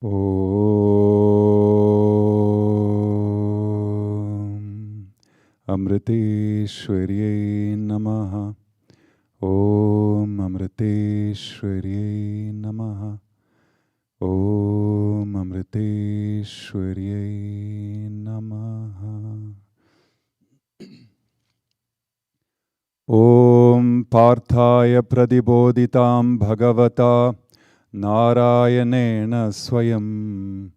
Om Amriteshwarye Namaha. Om Amriteshwarye Namaha. Om Amriteshwarye Namaha. Om Parthaya Pradiboditam Bhagavata Narayanena Swayam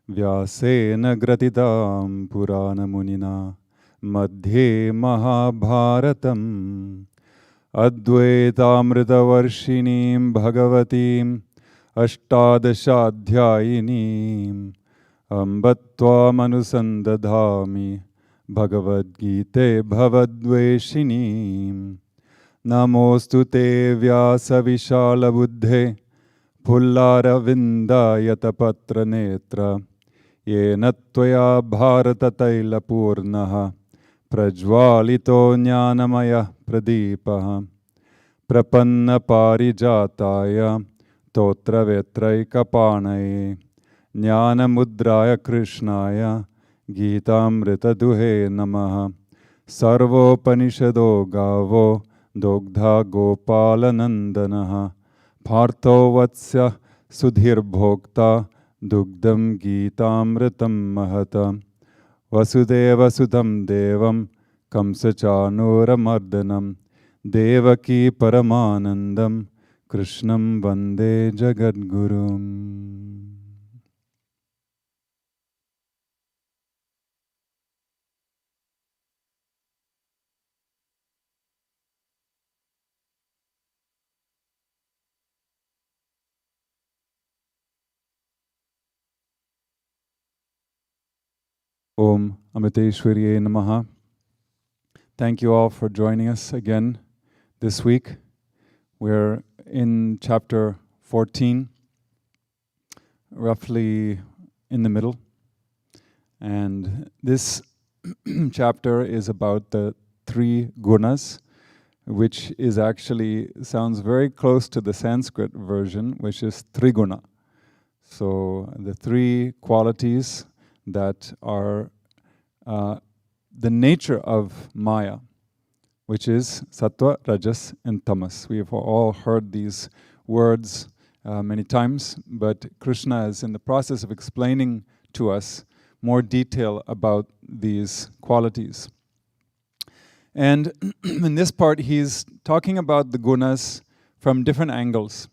Vyasena Gratitam Purana Munina Madhye Mahabharatam Advaita Varshinim Bhagavatim Ashtadashadhyayinim Ambatva Manusandadhami Bhagavad Gita Bhavadveshinim Namostu te Vyasa Vishala Buddhe Pullara Vinda Yatapatra Netra Yena Tvaya Bharata Taila Purnaha Prajvalito Jnanamaya Pradipaha Prapanna Parijataya Totra Vetraika Panaye Jnana Mudraya Krishnaya Gitamrita Duhe Namaha Sarvopanishado Gavo Dogdha Gopalanandanaha Partho Vatsya Sudhir Bhokta Dugdam Gitamritam Mahata Vasudeva Sudam Devam Kamsachanura Mardanam Devaki Paramanandam Krishnam Vande Jagadgurum. Om Amiteshwarye Namaha. Thank you all for joining us again this week. We're in chapter 14, roughly in the middle. And this chapter is about the three gunas, which is actually sounds very close to the Sanskrit version, which is Triguna. So the three qualities that are the nature of Maya, which is Sattva, Rajas, and Tamas. We have all heard these words many times, but Krishna is in the process of explaining to us more detail about these qualities. And in this part, he's talking about the gunas from different angles.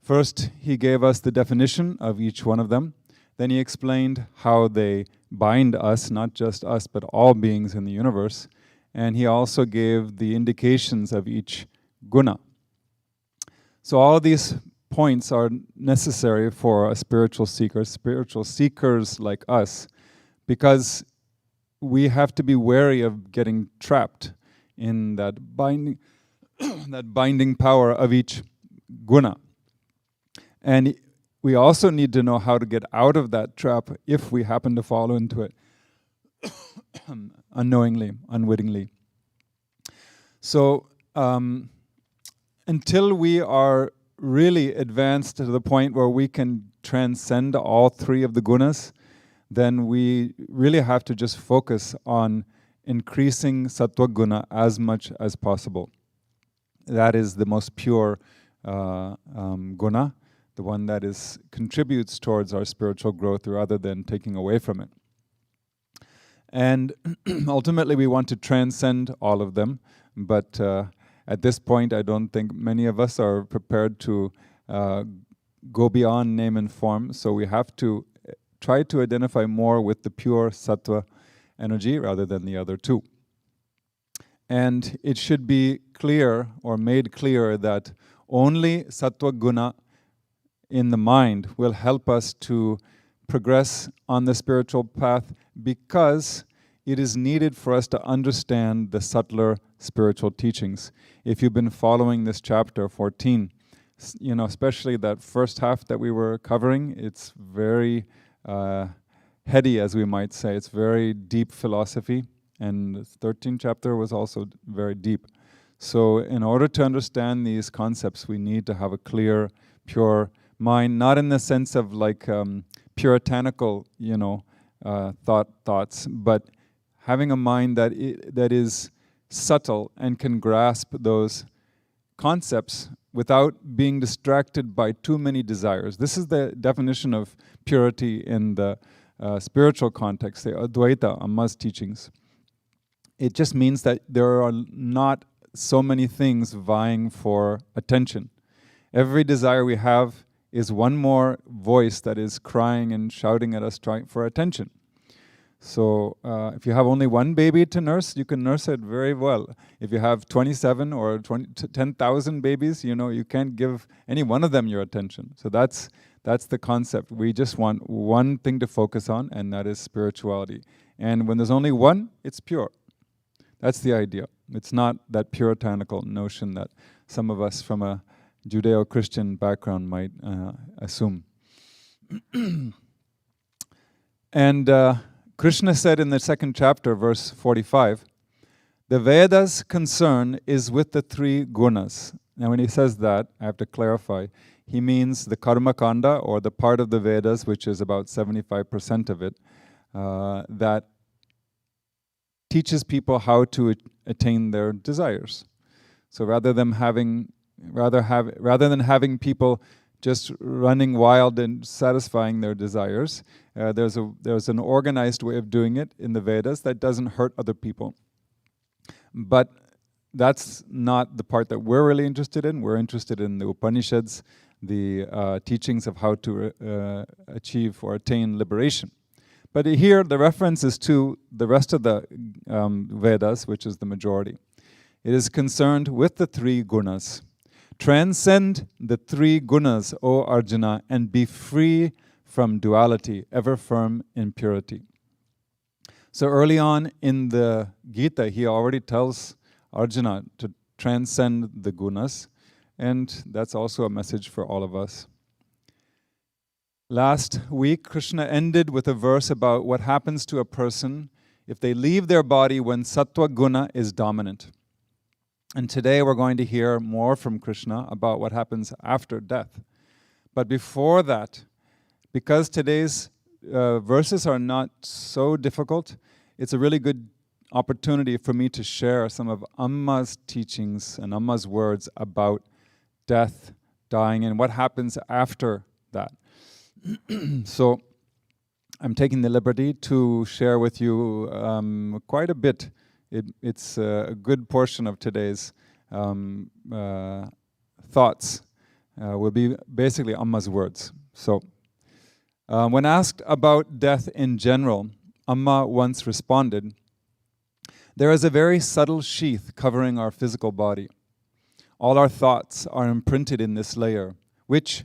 First, he gave us the definition of each one of them. Then he explained how they bind us, not just us, but all beings in the universe. And he also gave the indications of each guna. So all of these points are necessary for a spiritual seekers like us, because we have to be wary of getting trapped in that binding, that binding power of each guna. And we also need to know how to get out of that trap if we happen to fall into it unknowingly, unwittingly. So until we are really advanced to the point where we can transcend all three of the gunas, then we really have to just focus on increasing sattva guna as much as possible. That is the most pure guna, the one that contributes towards our spiritual growth rather than taking away from it. And ultimately we want to transcend all of them, but at this point I don't think many of us are prepared to go beyond name and form, so we have to try to identify more with the pure sattva energy rather than the other two. And it should be clear or made clear that only sattva guna in the mind will help us to progress on the spiritual path, because it is needed for us to understand the subtler spiritual teachings. If you've been following this chapter 14, especially that first half that we were covering, it's very heady, as we might say. It's very deep philosophy, and the 13th chapter was also very deep. So in order to understand these concepts, we need to have a clear, pure mind, not in the sense of like puritanical, thoughts, but having a mind that is subtle and can grasp those concepts without being distracted by too many desires. This is the definition of purity in the spiritual context, the Advaita, Amma's teachings. It just means that there are not so many things vying for attention. Every desire we have is one more voice that is crying and shouting at us, trying for attention. So if you have only one baby to nurse, you can nurse it very well. If you have 27 or 10,000 babies, you can't give any one of them your attention. So that's the concept. We just want one thing to focus on, and that is spirituality. And when there's only one, it's pure. That's the idea. It's not that puritanical notion that some of us from a Judeo-Christian background might assume. And Krishna said in the 2nd chapter, verse 45, the Veda's concern is with the 3 gunas. Now when he says that, I have to clarify, he means the Karma Kanda, or the part of the Vedas, which is about 75% of it, that teaches people how to attain their desires. So rather than having people just running wild and satisfying their desires, there's an organized way of doing it in the Vedas that doesn't hurt other people. But that's not the part that we're really interested in. We're interested in the Upanishads, the teachings of how to achieve or attain liberation. But here the reference is to the rest of the Vedas, which is the majority. It is concerned with the 3 gunas. Transcend the 3 gunas, O Arjuna, and be free from duality, ever firm in purity. So early on in the Gita, he already tells Arjuna to transcend the gunas, and that's also a message for all of us. Last week, Krishna ended with a verse about what happens to a person if they leave their body when sattva guna is dominant. And today we're going to hear more from Krishna about what happens after death. But before that, because today's verses are not so difficult, it's a really good opportunity for me to share some of Amma's teachings and Amma's words about death, dying, and what happens after that. So I'm taking the liberty to share with you quite a bit. It's a good portion of today's thoughts will be basically Amma's words. So when asked about death in general, Amma once responded, there is a very subtle sheath covering our physical body. All our thoughts are imprinted in this layer, which,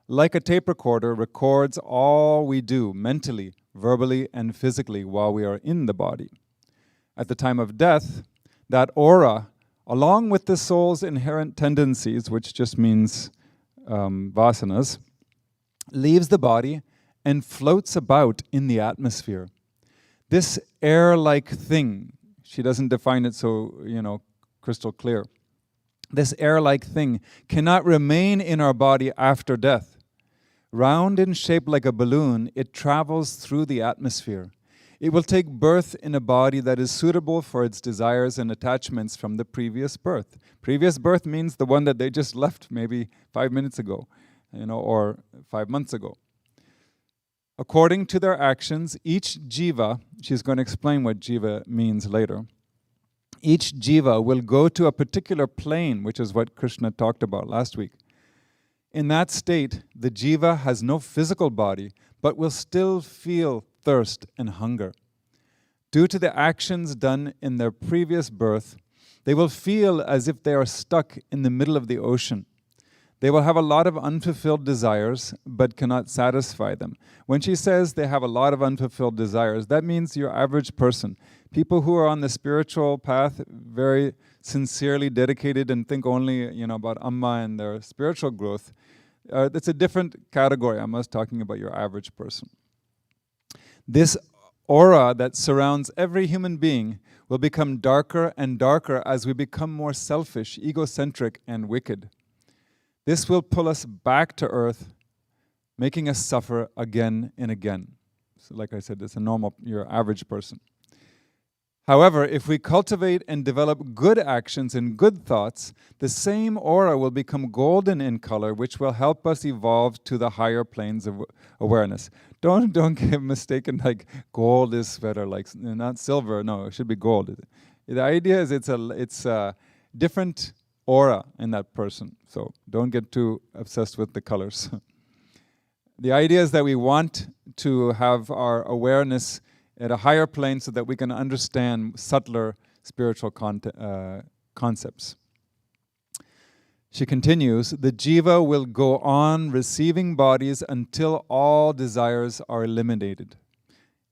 like a tape recorder, records all we do mentally, verbally, and physically while we are in the body. At the time of death, that aura, along with the soul's inherent tendencies, which just means vasanas, leaves the body and floats about in the atmosphere. This air-like thing, she doesn't define it so, crystal clear. This air-like thing cannot remain in our body after death. Round and shaped like a balloon, it travels through the atmosphere. It will take birth in a body that is suitable for its desires and attachments from the previous birth. Previous birth means the one that they just left maybe 5 minutes ago, or 5 months ago. According to their actions, each jiva, she's going to explain what jiva means later, each jiva will go to a particular plane, which is what Krishna talked about last week. In that state, the jiva has no physical body, but will still feel thirst and hunger. Due to the actions done in their previous birth, they will feel as if they are stuck in the middle of the ocean. They will have a lot of unfulfilled desires, but cannot satisfy them. When she says they have a lot of unfulfilled desires, that means your average person. People who are on the spiritual path, very sincerely dedicated and think only, about Amma and their spiritual growth, it's a different category. I'm just talking about your average person. This aura that surrounds every human being will become darker and darker as we become more selfish, egocentric, and wicked. This will pull us back to earth making us suffer again and again. So like I said, it's a normal, your average person. However, if we cultivate and develop good actions and good thoughts, the same aura will become golden in color, which will help us evolve to the higher planes of awareness. Don't get mistaken, like gold is better, like not silver. No, it should be gold. The idea is it's a different aura in that person. So don't get too obsessed with the colors. The idea is that we want to have our awareness at a higher plane so that we can understand subtler spiritual concepts. She continues, the Jiva will go on receiving bodies until all desires are eliminated.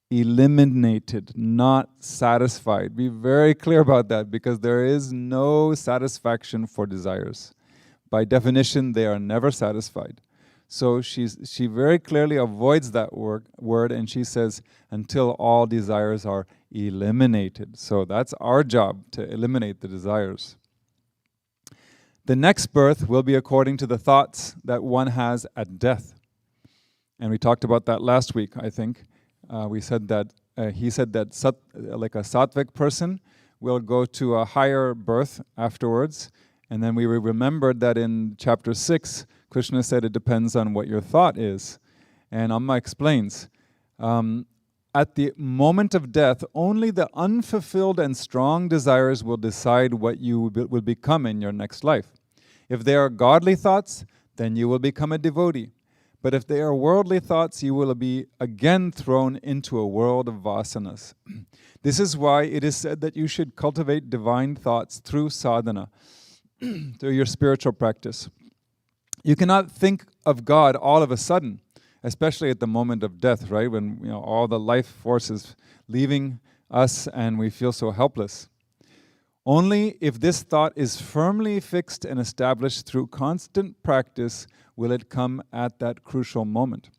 Eliminated, not satisfied. Be very clear about that, because there is no satisfaction for desires. By definition, they are never satisfied. So she very clearly avoids that word, and she says, until all desires are eliminated. So that's our job, to eliminate the desires. The next birth will be according to the thoughts that one has at death. And we talked about that last week, I think. We said that, he said that like a sattvic person will go to a higher birth afterwards. And then we remembered that in chapter 6, Krishna said it depends on what your thought is. And Amma explains, at the moment of death, only the unfulfilled and strong desires will decide what you will become in your next life. If they are godly thoughts, then you will become a devotee. But if they are worldly thoughts, you will be again thrown into a world of vasanas. This is why it is said that you should cultivate divine thoughts through sadhana, through your spiritual practice. You cannot think of God all of a sudden, especially at the moment of death, right? When all the life force is leaving us and we feel so helpless. Only if this thought is firmly fixed and established through constant practice will it come at that crucial moment.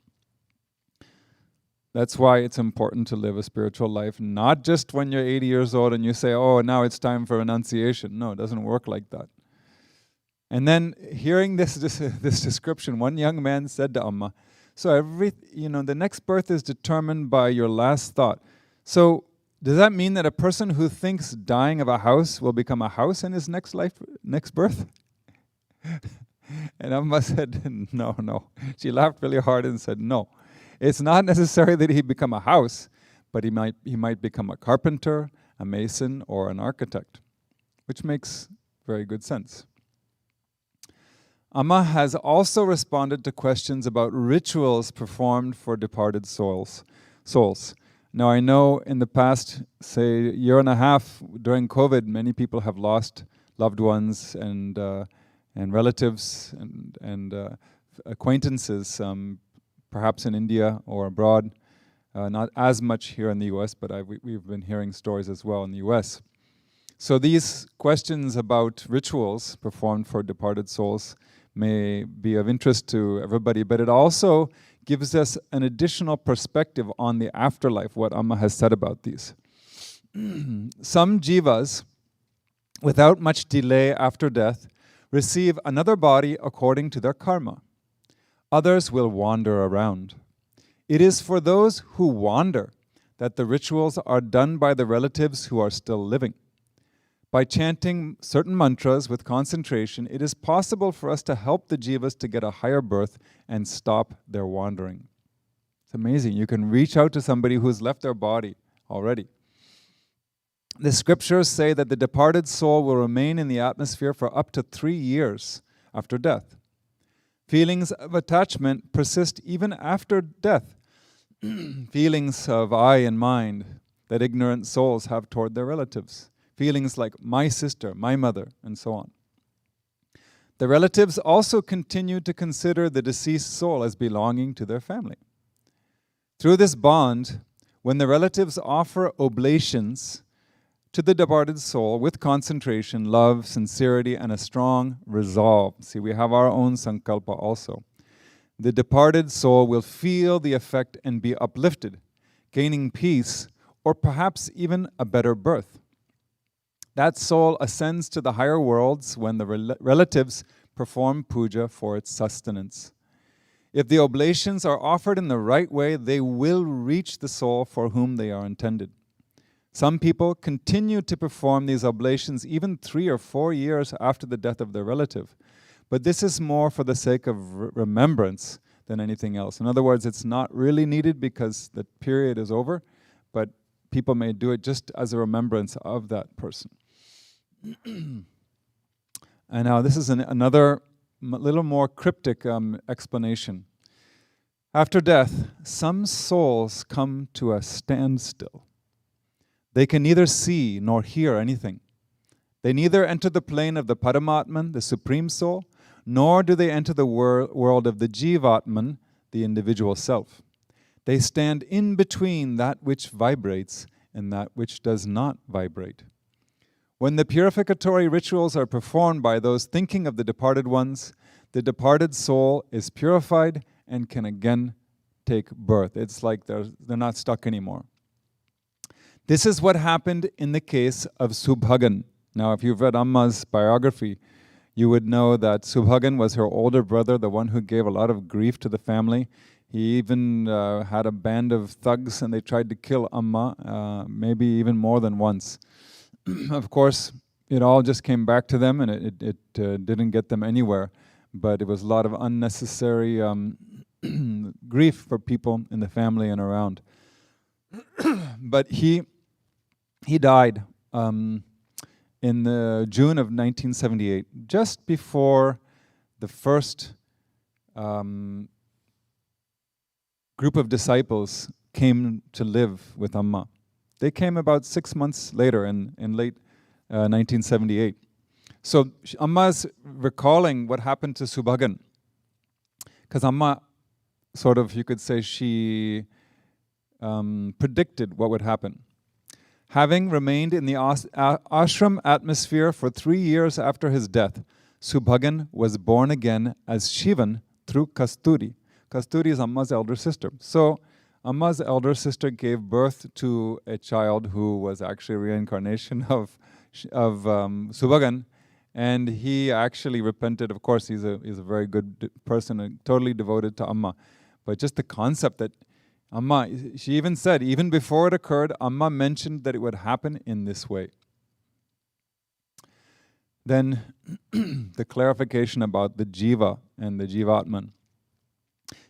That's why it's important to live a spiritual life, not just when you're 80 years old and you say, oh, now it's time for renunciation. No, it doesn't work like that. And then hearing this description, one young man said to Amma, so the next birth is determined by your last thought. So does that mean that a person who thinks dying of a house will become a house in his next birth? And Amma said, no. She laughed really hard and said, no. It's not necessary that he become a house, but he might become a carpenter, a mason, or an architect, which makes very good sense. Amma has also responded to questions about rituals performed for departed souls. Now, I know in the past, say, year and a half during COVID, many people have lost loved ones and relatives and acquaintances, perhaps in India or abroad. Not as much here in the U.S., but we've been hearing stories as well in the U.S. So these questions about rituals performed for departed souls may be of interest to everybody, but it also gives us an additional perspective on the afterlife, what Amma has said about these. Some jivas, without much delay after death, receive another body according to their karma. Others will wander around. It is for those who wander that the rituals are done by the relatives who are still living. By chanting certain mantras with concentration, it is possible for us to help the jivas to get a higher birth and stop their wandering. It's amazing. You can reach out to somebody who's left their body already. The scriptures say that the departed soul will remain in the atmosphere for up to 3 years after death. Feelings of attachment persist even after death. Feelings of I and mind that ignorant souls have toward their relatives. Feelings like my sister, my mother, and so on. The relatives also continue to consider the deceased soul as belonging to their family. Through this bond, when the relatives offer oblations to the departed soul with concentration, love, sincerity, and a strong resolve. See, we have our own sankalpa also. The departed soul will feel the effect and be uplifted, gaining peace, or perhaps even a better birth. That soul ascends to the higher worlds when the relatives perform puja for its sustenance. If the oblations are offered in the right way, they will reach the soul for whom they are intended. Some people continue to perform these oblations even 3 or 4 years after the death of their relative. But this is more for the sake of remembrance than anything else. In other words, it's not really needed because the period is over, but people may do it just as a remembrance of that person. And now this is another little more cryptic explanation. After death, some souls come to a standstill. They can neither see nor hear anything. They neither enter the plane of the Paramatman, the Supreme Soul, nor do they enter the world of the Jivatman, the individual self. They stand in between that which vibrates and that which does not vibrate. When the purificatory rituals are performed by those thinking of the departed ones, the departed soul is purified and can again take birth. It's like they're not stuck anymore. This is what happened in the case of Subhagan. Now, if you've read Amma's biography, you would know that Subhagan was her older brother, the one who gave a lot of grief to the family. He even had a band of thugs and they tried to kill Amma, maybe even more than once. Of course, it all just came back to them and it didn't get them anywhere. But it was a lot of unnecessary grief for people in the family and around. But he died in the June of 1978, just before the first group of disciples came to live with Amma. They came about 6 months later in late 1978. So Amma's recalling what happened to Subhagan, because Amma sort of, you could say, she predicted what would happen. Having remained in the ashram atmosphere for 3 years after his death, Subhagan was born again as Shivan through Kasturi. Kasturi is Amma's elder sister. So Amma's elder sister gave birth to a child who was actually a reincarnation of Subhagan, and he actually repented. Of course, he's a very good person and totally devoted to Amma. But just the concept that Amma, she even said, even before it occurred, Amma mentioned that it would happen in this way. Then the clarification about the Jiva and the Jivatman.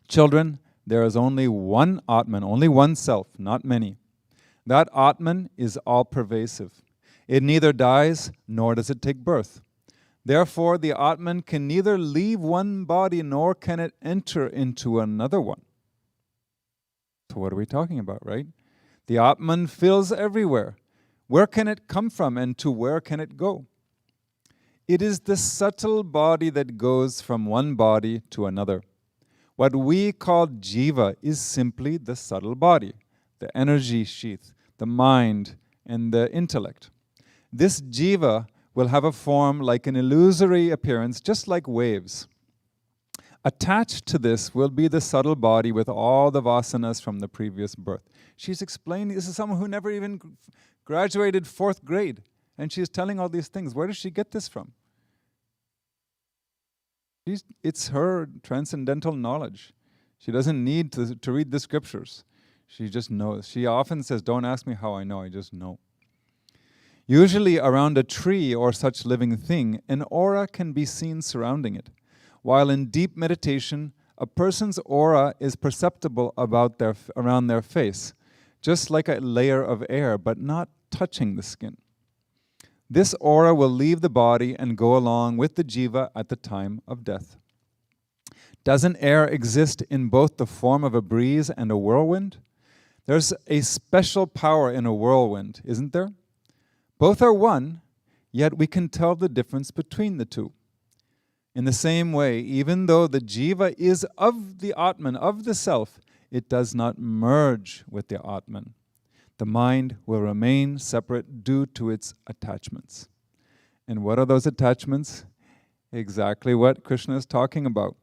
Children, there is only one Atman, only one self, not many. That Atman is all-pervasive. It neither dies nor does it take birth. Therefore, the Atman can neither leave one body nor can it enter into another one. So what are we talking about, right? The Atman fills everywhere. Where can it come from and to where can it go? It is the subtle body that goes from one body to another. What we call Jiva is simply the subtle body, the energy sheath, the mind, and the intellect. This Jiva will have a form like an illusory appearance, just like waves. Attached to this will be the subtle body with all the vasanas from the previous birth. She's explaining, this is someone who never even graduated 4th grade, and she's telling all these things. Where does she get this from? It's her transcendental knowledge. She doesn't need to read the scriptures. She just knows. She often says, don't ask me how I know, I just know. Usually around a tree or such living thing, an aura can be seen surrounding it. While in deep meditation, a person's aura is perceptible around their face, just like a layer of air, but not touching the skin. This aura will leave the body and go along with the jiva at the time of death. Doesn't air exist in both the form of a breeze and a whirlwind? There's a special power in a whirlwind, isn't there? Both are one, yet we can tell the difference between the two. In the same way, even though the jiva is of the Atman, of the self, it does not merge with the Atman. The mind will remain separate due to its attachments. And what are those attachments? Exactly what Krishna is talking about.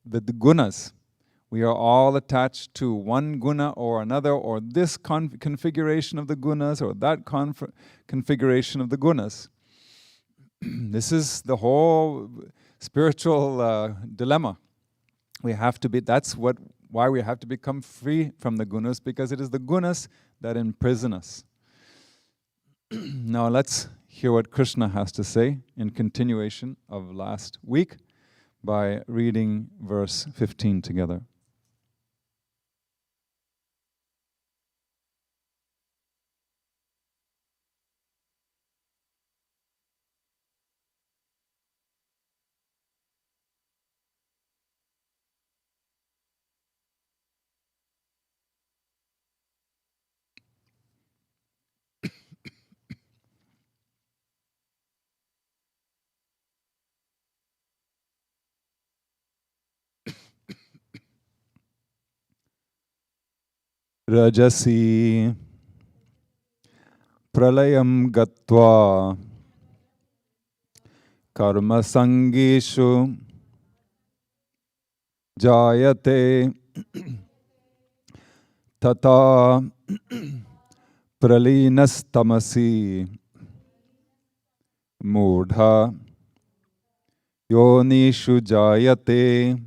The gunas. We are all attached to one guna or another, or this configuration of the gunas, or that configuration of the gunas. This is the whole spiritual dilemma. We have to be, why we have to become free from the gunas, because it is the gunas that imprison us. Now let's hear what Krishna has to say in continuation of last week by reading verse 15 together. Rajasi pralayam gatva karma sangeshu jayate tata pralinastamasi mudha yonishu jayate.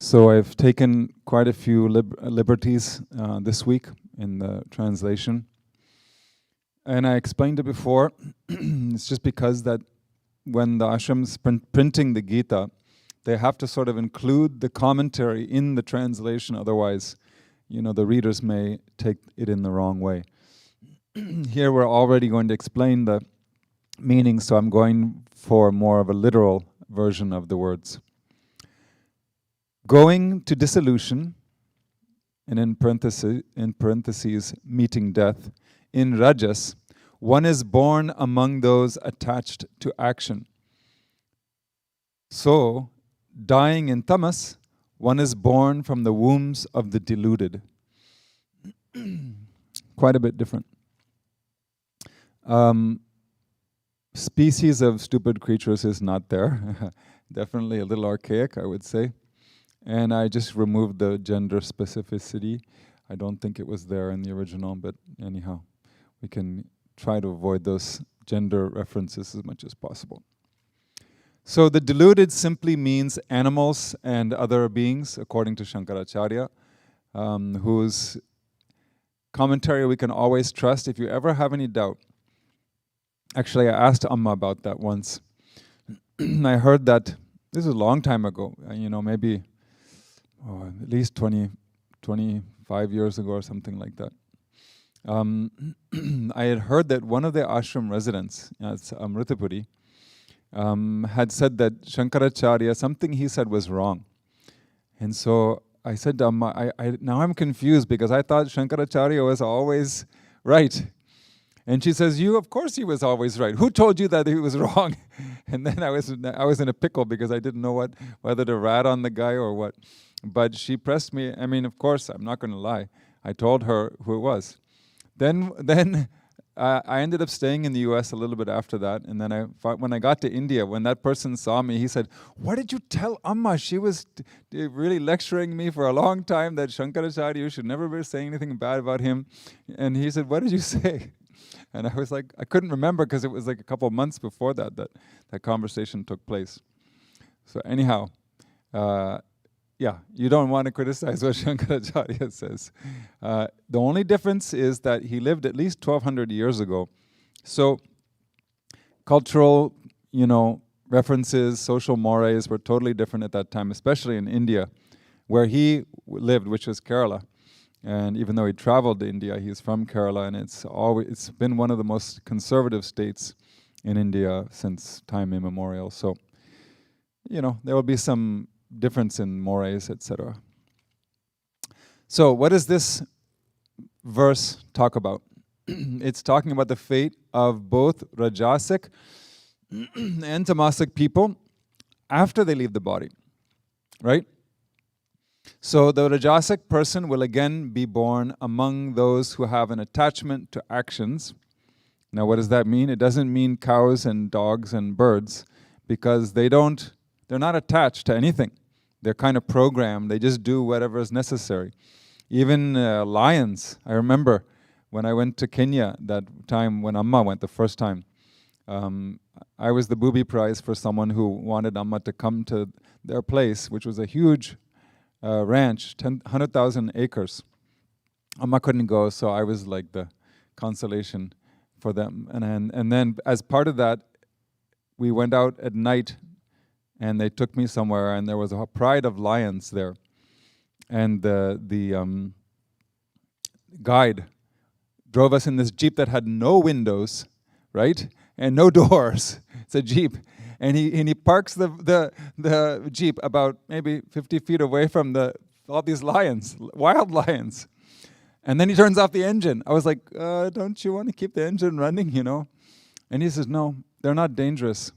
So I've taken quite a few liberties this week in the translation. And I explained it before. It's just because that when the ashrams printing the Gita, they have to sort of include the commentary in the translation, otherwise, the readers may take it in the wrong way. Here we're already going to explain the meaning, so I'm going for more of a literal version of the words. Going to dissolution, and in parentheses, meeting death, in Rajas, one is born among those attached to action. So, dying in Tamas, one is born from the wombs of the deluded. Quite a bit different. Species of stupid creatures is not there. Definitely a little archaic, I would say. And I just removed the gender specificity. I don't think it was there in the original, but anyhow, we can try to avoid those gender references as much as possible. So the deluded simply means animals and other beings, according to Shankaracharya, whose commentary we can always trust if you ever have any doubt. Actually, I asked Amma about that once. I heard that, this was a long time ago, maybe at least 25 years ago or something like that. I had heard that one of the ashram residents, it's Amritapuri, had said that Shankaracharya, something he said was wrong. And so I said to Amma, now I'm confused because I thought Shankaracharya was always right. And she says, of course he was always right. Who told you that he was wrong? And then I was in a pickle because I didn't know whether to rat on the guy or what. But she pressed me. I mean, of course, I'm not going to lie. I told her who it was. Then I ended up staying in the U.S. a little bit after that. And then when I got to India, when that person saw me, he said, "What did you tell Amma? She was really lecturing me for a long time that Shankaracharya, you should never be saying anything bad about him." And he said, "What did you say?" And I was like, I couldn't remember because it was like a couple of months before that conversation took place. So anyhow, you don't want to criticize what Shankaracharya says. The only difference is that he lived at least 1,200 years ago. So cultural, references, social mores were totally different at that time, especially in India, where he lived, which was Kerala. And even though he traveled to India, he's from Kerala, and it's been one of the most conservative states in India since time immemorial. So, there will be some difference in mores, etc. So, what does this verse talk about? It's talking about the fate of both Rajasik and Tamasik people after they leave the body, right? So the Rajasic person will again be born among those who have an attachment to actions. Now what does that mean? It doesn't mean cows and dogs and birds, because they're not attached to anything. They're kind of programmed. They just do whatever is necessary. Even lions. I remember when I went to Kenya, that time when Amma went the first time, I was the booby prize for someone who wanted Amma to come to their place, which was a huge ranch, 100,000 acres. Amma couldn't go, so I was like the consolation for them. And then as part of that, we went out at night and they took me somewhere, and there was a pride of lions there. And the guide drove us in this Jeep that had no windows, right? And no doors. It's a Jeep. And he parks the Jeep about maybe 50 feet away from all these lions, wild lions. And then he turns off the engine. I was like, don't you want to keep the engine running, you know? And he says, no, they're not dangerous.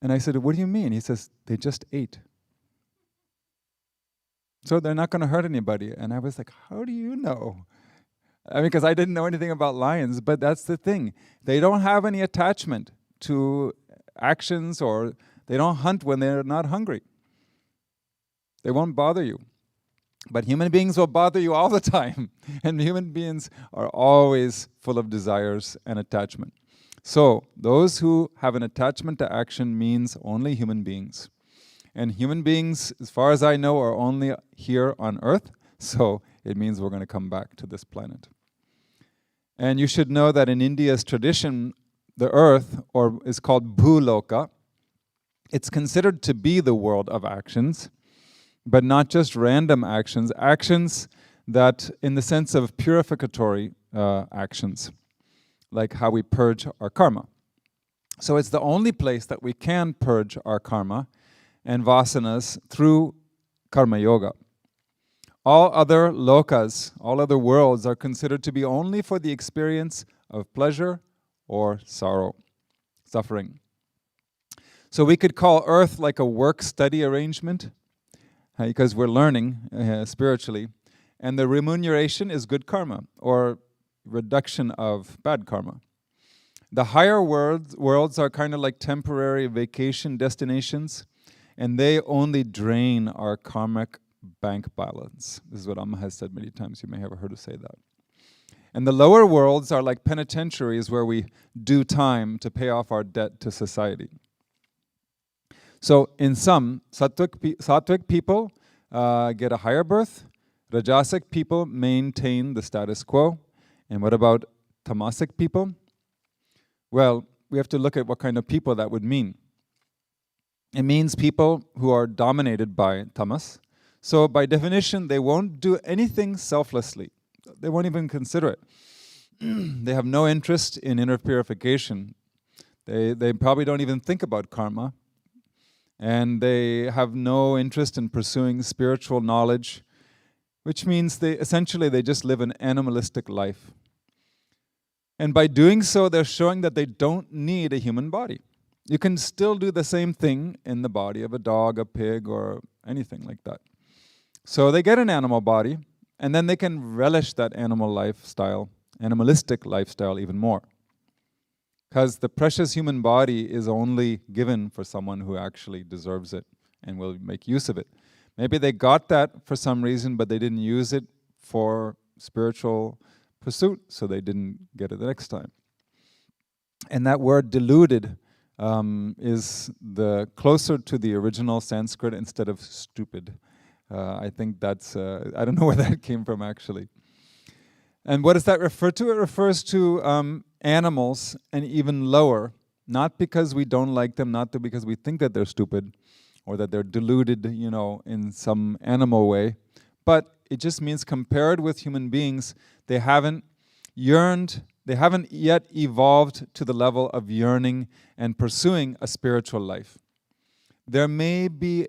And I said, what do you mean? He says, they just ate. So they're not going to hurt anybody. And I was like, how do you know? I mean, because I didn't know anything about lions, but that's the thing. They don't have any attachment to actions, or they don't hunt when they're not hungry. They won't bother you. But human beings will bother you all the time. And human beings are always full of desires and attachment. So those who have an attachment to action means only human beings. And human beings, as far as I know, are only here on Earth. So it means we're going to come back to this planet. And you should know that in India's tradition, the Earth, or is called Bhagavad, it's considered to be the world of actions, but not just random actions, actions that, in the sense of purificatory actions, like how we purge our karma. So it's the only place that we can purge our karma and vasanas through karma yoga. All other lokas, all other worlds, are considered to be only for the experience of pleasure or sorrow, suffering. So we could call Earth like a work-study arrangement, because we're learning spiritually, and the remuneration is good karma, or reduction of bad karma. The higher worlds are kind of like temporary vacation destinations, and they only drain our karmic bank balance. This is what Amma has said many times. You may have heard her say that. And the lower worlds are like penitentiaries where we do time to pay off our debt to society. So in sum, sattvic people get a higher birth, Rajasic people maintain the status quo. And what about Tamasic people? Well, we have to look at what kind of people that would mean. It means people who are dominated by tamas. So by definition, they won't do anything selflessly. They won't even consider it. They have no interest in inner purification. They probably don't even think about karma. And they have no interest in pursuing spiritual knowledge, which means they just live an animalistic life. And by doing so, they're showing that they don't need a human body. You can still do the same thing in the body of a dog, a pig, or anything like that. So they get an animal body, and then they can relish that animalistic lifestyle even more. Because the precious human body is only given for someone who actually deserves it and will make use of it. Maybe they got that for some reason, but they didn't use it for spiritual pursuit, so they didn't get it the next time. And that word deluded is the closer to the original Sanskrit instead of stupid. I think that's, I don't know where that came from actually. And what does that refer to? It refers to animals, and even lower, not because we don't like them, not because we think that they're stupid or that they're deluded, in some animal way, but it just means compared with human beings, they haven't yet evolved to the level of yearning and pursuing a spiritual life. There may be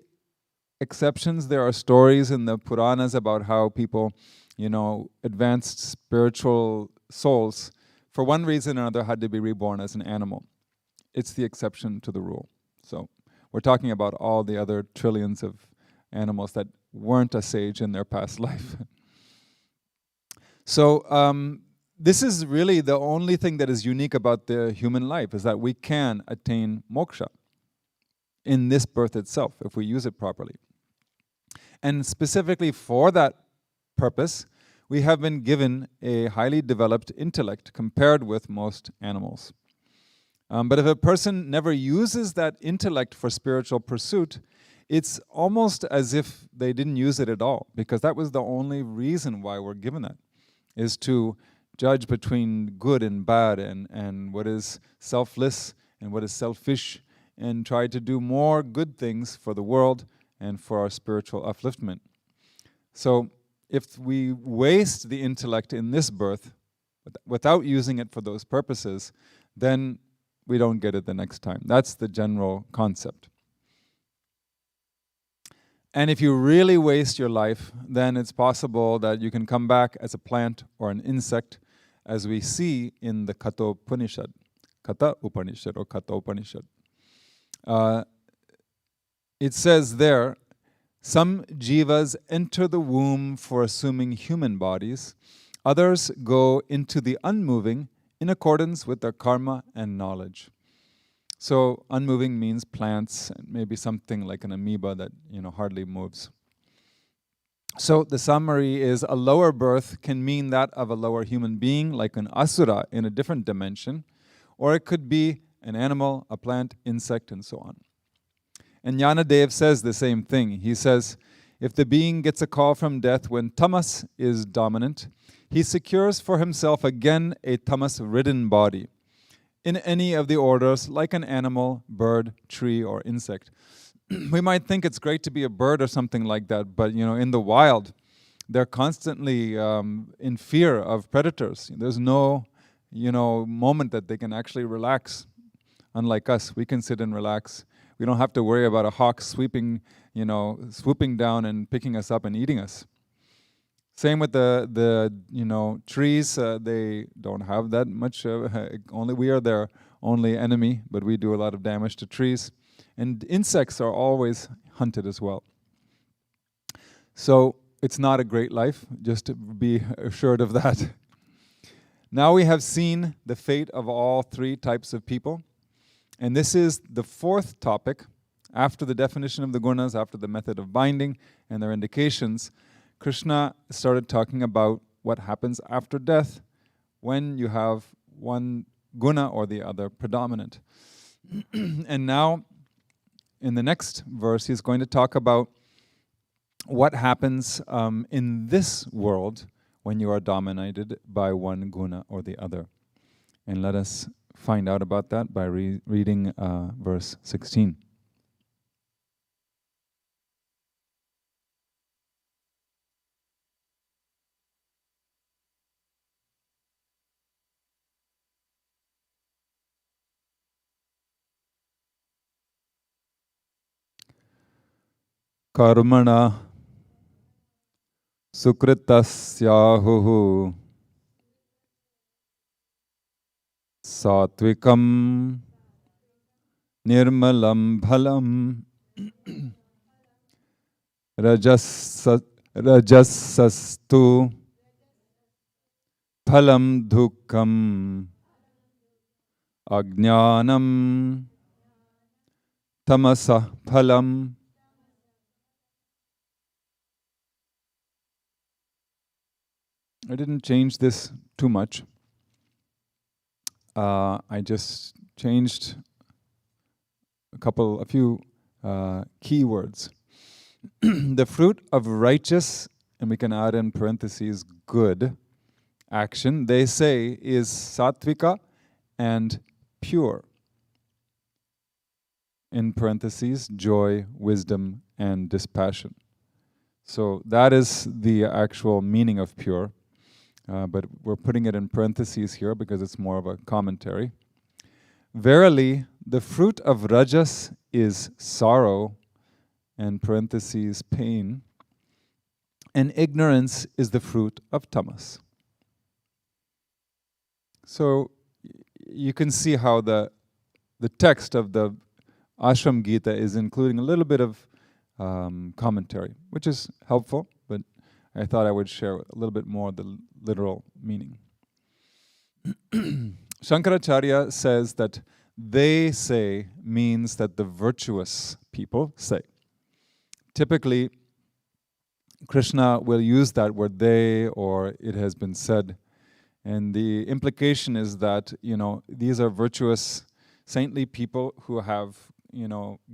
exceptions. There are stories in the Puranas about how people, advanced spiritual souls, for one reason or another, had to be reborn as an animal. It's the exception to the rule. So we're talking about all the other trillions of animals that weren't a sage in their past life. So this is really the only thing that is unique about the human life, is that we can attain moksha in this birth itself, if we use it properly. And specifically for that purpose, we have been given a highly developed intellect compared with most animals. But if a person never uses that intellect for spiritual pursuit, it's almost as if they didn't use it at all, because that was the only reason why we're given that, is to judge between good and bad, and what is selfless and what is selfish, and try to do more good things for the world and for our spiritual upliftment. So if we waste the intellect in this birth without using it for those purposes, then we don't get it the next time. That's the general concept. And if you really waste your life, then it's possible that you can come back as a plant or an insect, as we see in the Kata Upanishad or Kata Upanishad. It says there, some jivas enter the womb for assuming human bodies, others go into the unmoving in accordance with their karma and knowledge. So unmoving means plants, and maybe something like an amoeba that hardly moves. So the summary is, a lower birth can mean that of a lower human being, like an asura in a different dimension, or it could be an animal, a plant, insect, and so on. And Jnanadev says the same thing. He says, if the being gets a call from death when tamas is dominant, he secures for himself again a tamas-ridden body in any of the orders, like an animal, bird, tree, or insect. We might think it's great to be a bird or something like that, but in the wild, they're constantly in fear of predators. There's no moment that they can actually relax. Unlike us, we can sit and relax. We don't have to worry about a hawk swooping down and picking us up and eating us. Same with the trees. They don't have that much. Only we are their only enemy, but we do a lot of damage to trees. And insects are always hunted as well. So it's not a great life, just to be assured of that. Now we have seen the fate of all three types of people. And this is the fourth topic. After the definition of the gunas, after the method of binding and their indications, Krishna started talking about what happens after death when you have one guna or the other predominant. And now, in the next verse, he's going to talk about what happens in this world when you are dominated by one guna or the other. And let us find out about that by reading verse 16. Karmana sukritasyahuhu satvikam nirmalam bhalam rajasastu phalam dukkam ajnanam tamasa phalam. I didn't change this too much. I just changed a few key words. The fruit of righteous, and we can add in parentheses, good action, they say, is sattvika and pure. In parentheses, joy, wisdom, and dispassion. So that is the actual meaning of pure. But we're putting it in parentheses here because it's more of a commentary. Verily, the fruit of rajas is sorrow, and parentheses, pain, and ignorance is the fruit of tamas. So you can see how the text of the Ashram Gita is including a little bit of commentary, which is helpful, but I thought I would share a little bit more the literal meaning. Shankaracharya says that they say means that the virtuous people say. Typically, Krishna will use that word they, or it has been said. And the implication is that, these are virtuous, saintly people who have,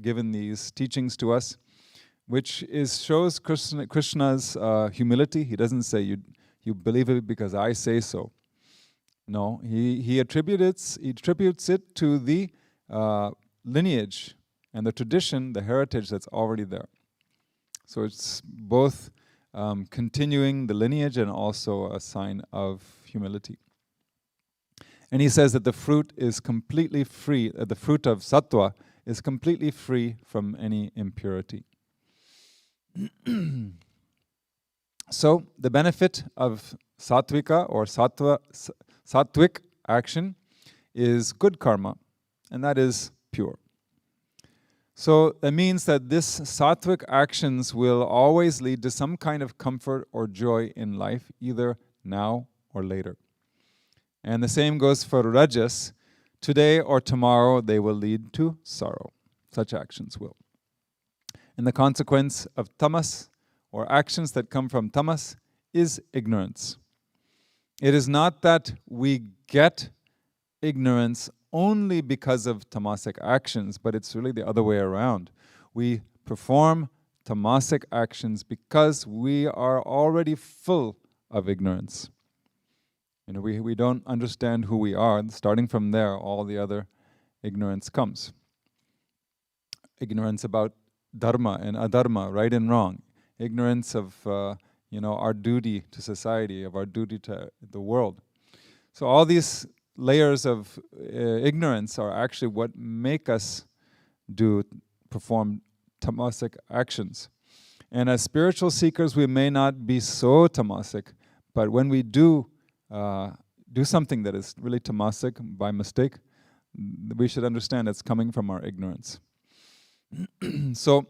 given these teachings to us, which shows Krishna's humility. He doesn't say, you believe it because I say so. No, he attributes it to the lineage and the tradition, the heritage that's already there. So it's both continuing the lineage and also a sign of humility. And he says that the fruit is completely free, the fruit of sattva is completely free from any impurity. So the benefit of sattvika or sattvic action is good karma, and that is pure. So that means that this sattvic actions will always lead to some kind of comfort or joy in life, either now or later. And the same goes for rajas. Today or tomorrow they will lead to sorrow. Such actions will. And the consequence of tamas, or actions that come from tamas, is ignorance. It is not that we get ignorance only because of tamasic actions, but it's really the other way around. We perform tamasic actions because we are already full of ignorance. We don't understand who we are. Starting from there, all the other ignorance comes. Ignorance about dharma and adharma, right and wrong. Ignorance of our duty to society, of our duty to the world. So all these layers of ignorance are actually what make us perform tamasic actions. And as spiritual seekers, we may not be so tamasic, but when we do something that is really tamasic by mistake, we should understand it's coming from our ignorance. So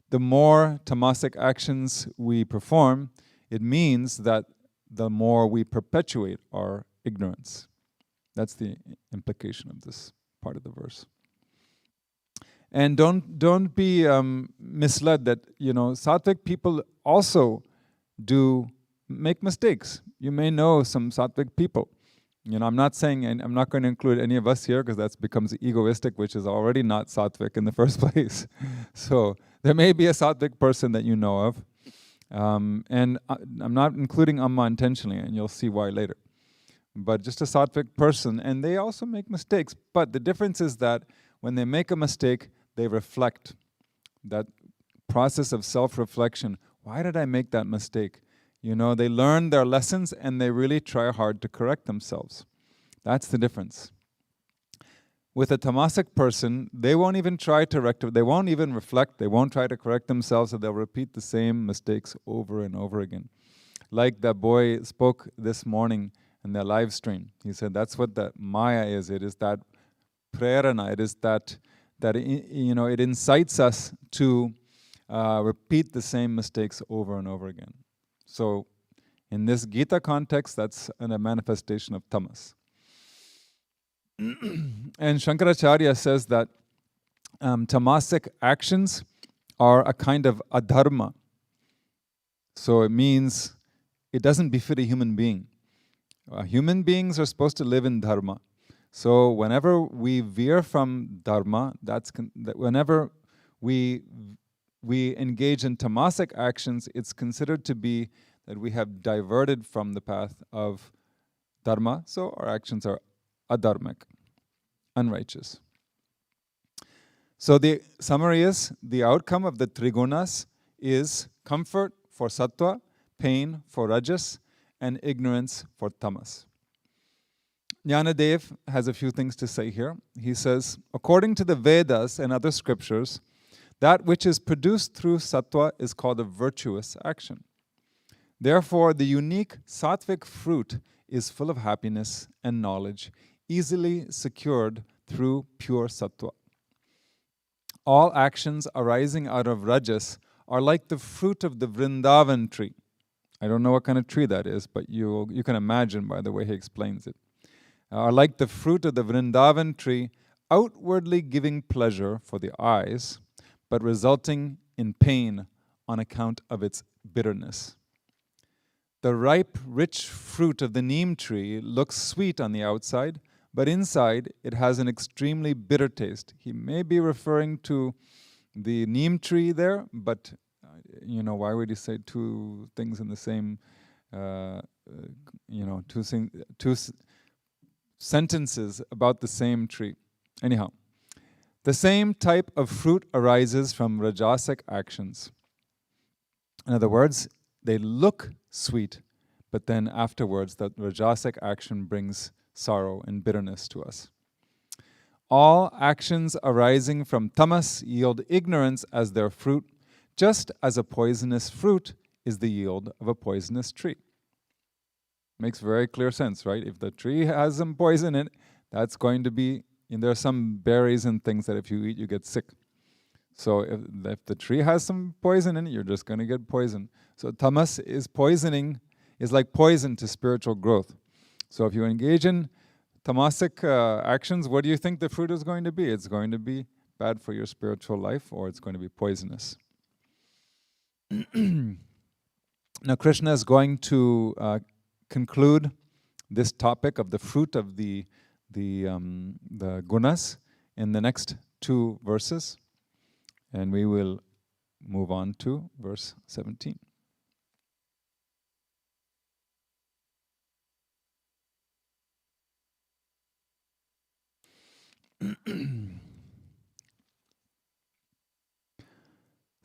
the more tamasic actions we perform, it means that the more we perpetuate our ignorance. That's the implication of this part of the verse. And don't be misled that sattvic people also do make mistakes. You may know some sattvic people. I'm not saying, and I'm not going to include any of us here because that becomes egoistic, which is already not sattvic in the first place. So there may be a sattvic person that you know of, and I'm not including Amma intentionally, and you'll see why later. But just a sattvic person, and they also make mistakes. But the difference is that when they make a mistake, they reflect. That process of self-reflection. Why did I make that mistake? They learn their lessons and they really try hard to correct themselves. That's the difference. With a tamasic person, they won't even try to rectify, they won't even reflect, they won't try to correct themselves, so they'll repeat the same mistakes over and over again. Like that boy spoke this morning in their live stream. He said that's what the Maya is. It is that prerana. It is that it incites us to repeat the same mistakes over and over again. So in this Gita context, that's a manifestation of tamas. And Shankaracharya says that tamasic actions are a kind of adharma. So it means it doesn't befit a human being. Human beings are supposed to live in dharma. So whenever we veer from dharma, whenever we engage in tamasic actions, it's considered to be that we have diverted from the path of dharma, so our actions are adharmic, unrighteous. So the summary is, the outcome of the Three Gunas is comfort for sattva, pain for rajas, and ignorance for tamas. Jnanadev has a few things to say here. He says, according to the Vedas and other scriptures, that which is produced through sattva is called a virtuous action. Therefore, the unique sattvic fruit is full of happiness and knowledge, easily secured through pure sattva. All actions arising out of rajas are like the fruit of the Vrindavan tree. I don't know what kind of tree that is, but you can imagine by the way he explains it. Are like the fruit of the Vrindavan tree, outwardly giving pleasure for the eyes, but resulting in pain on account of its bitterness. The ripe, rich fruit of the neem tree looks sweet on the outside, but inside it has an extremely bitter taste. He may be referring to the neem tree there, but why would he say two things in the same, two sentences about the same tree? Anyhow, the same type of fruit arises from Rajasic actions. In other words, they look sweet, but then afterwards that Rajasic action brings sorrow and bitterness to us. All actions arising from tamas yield ignorance as their fruit, just as a poisonous fruit is the yield of a poisonous tree. Makes very clear sense, right? If the tree has some poison in it, that's going to be, and there are some berries and things that if you eat, you get sick. So if the tree has some poison in it, you're just going to get poison. So tamas is like poison to spiritual growth. So if you engage in tamasic actions, what do you think the fruit is going to be? It's going to be bad for your spiritual life, or it's going to be poisonous. Now Krishna is going to conclude this topic of the fruit of the gunas in the next 2 verses, and we will move on to verse 17.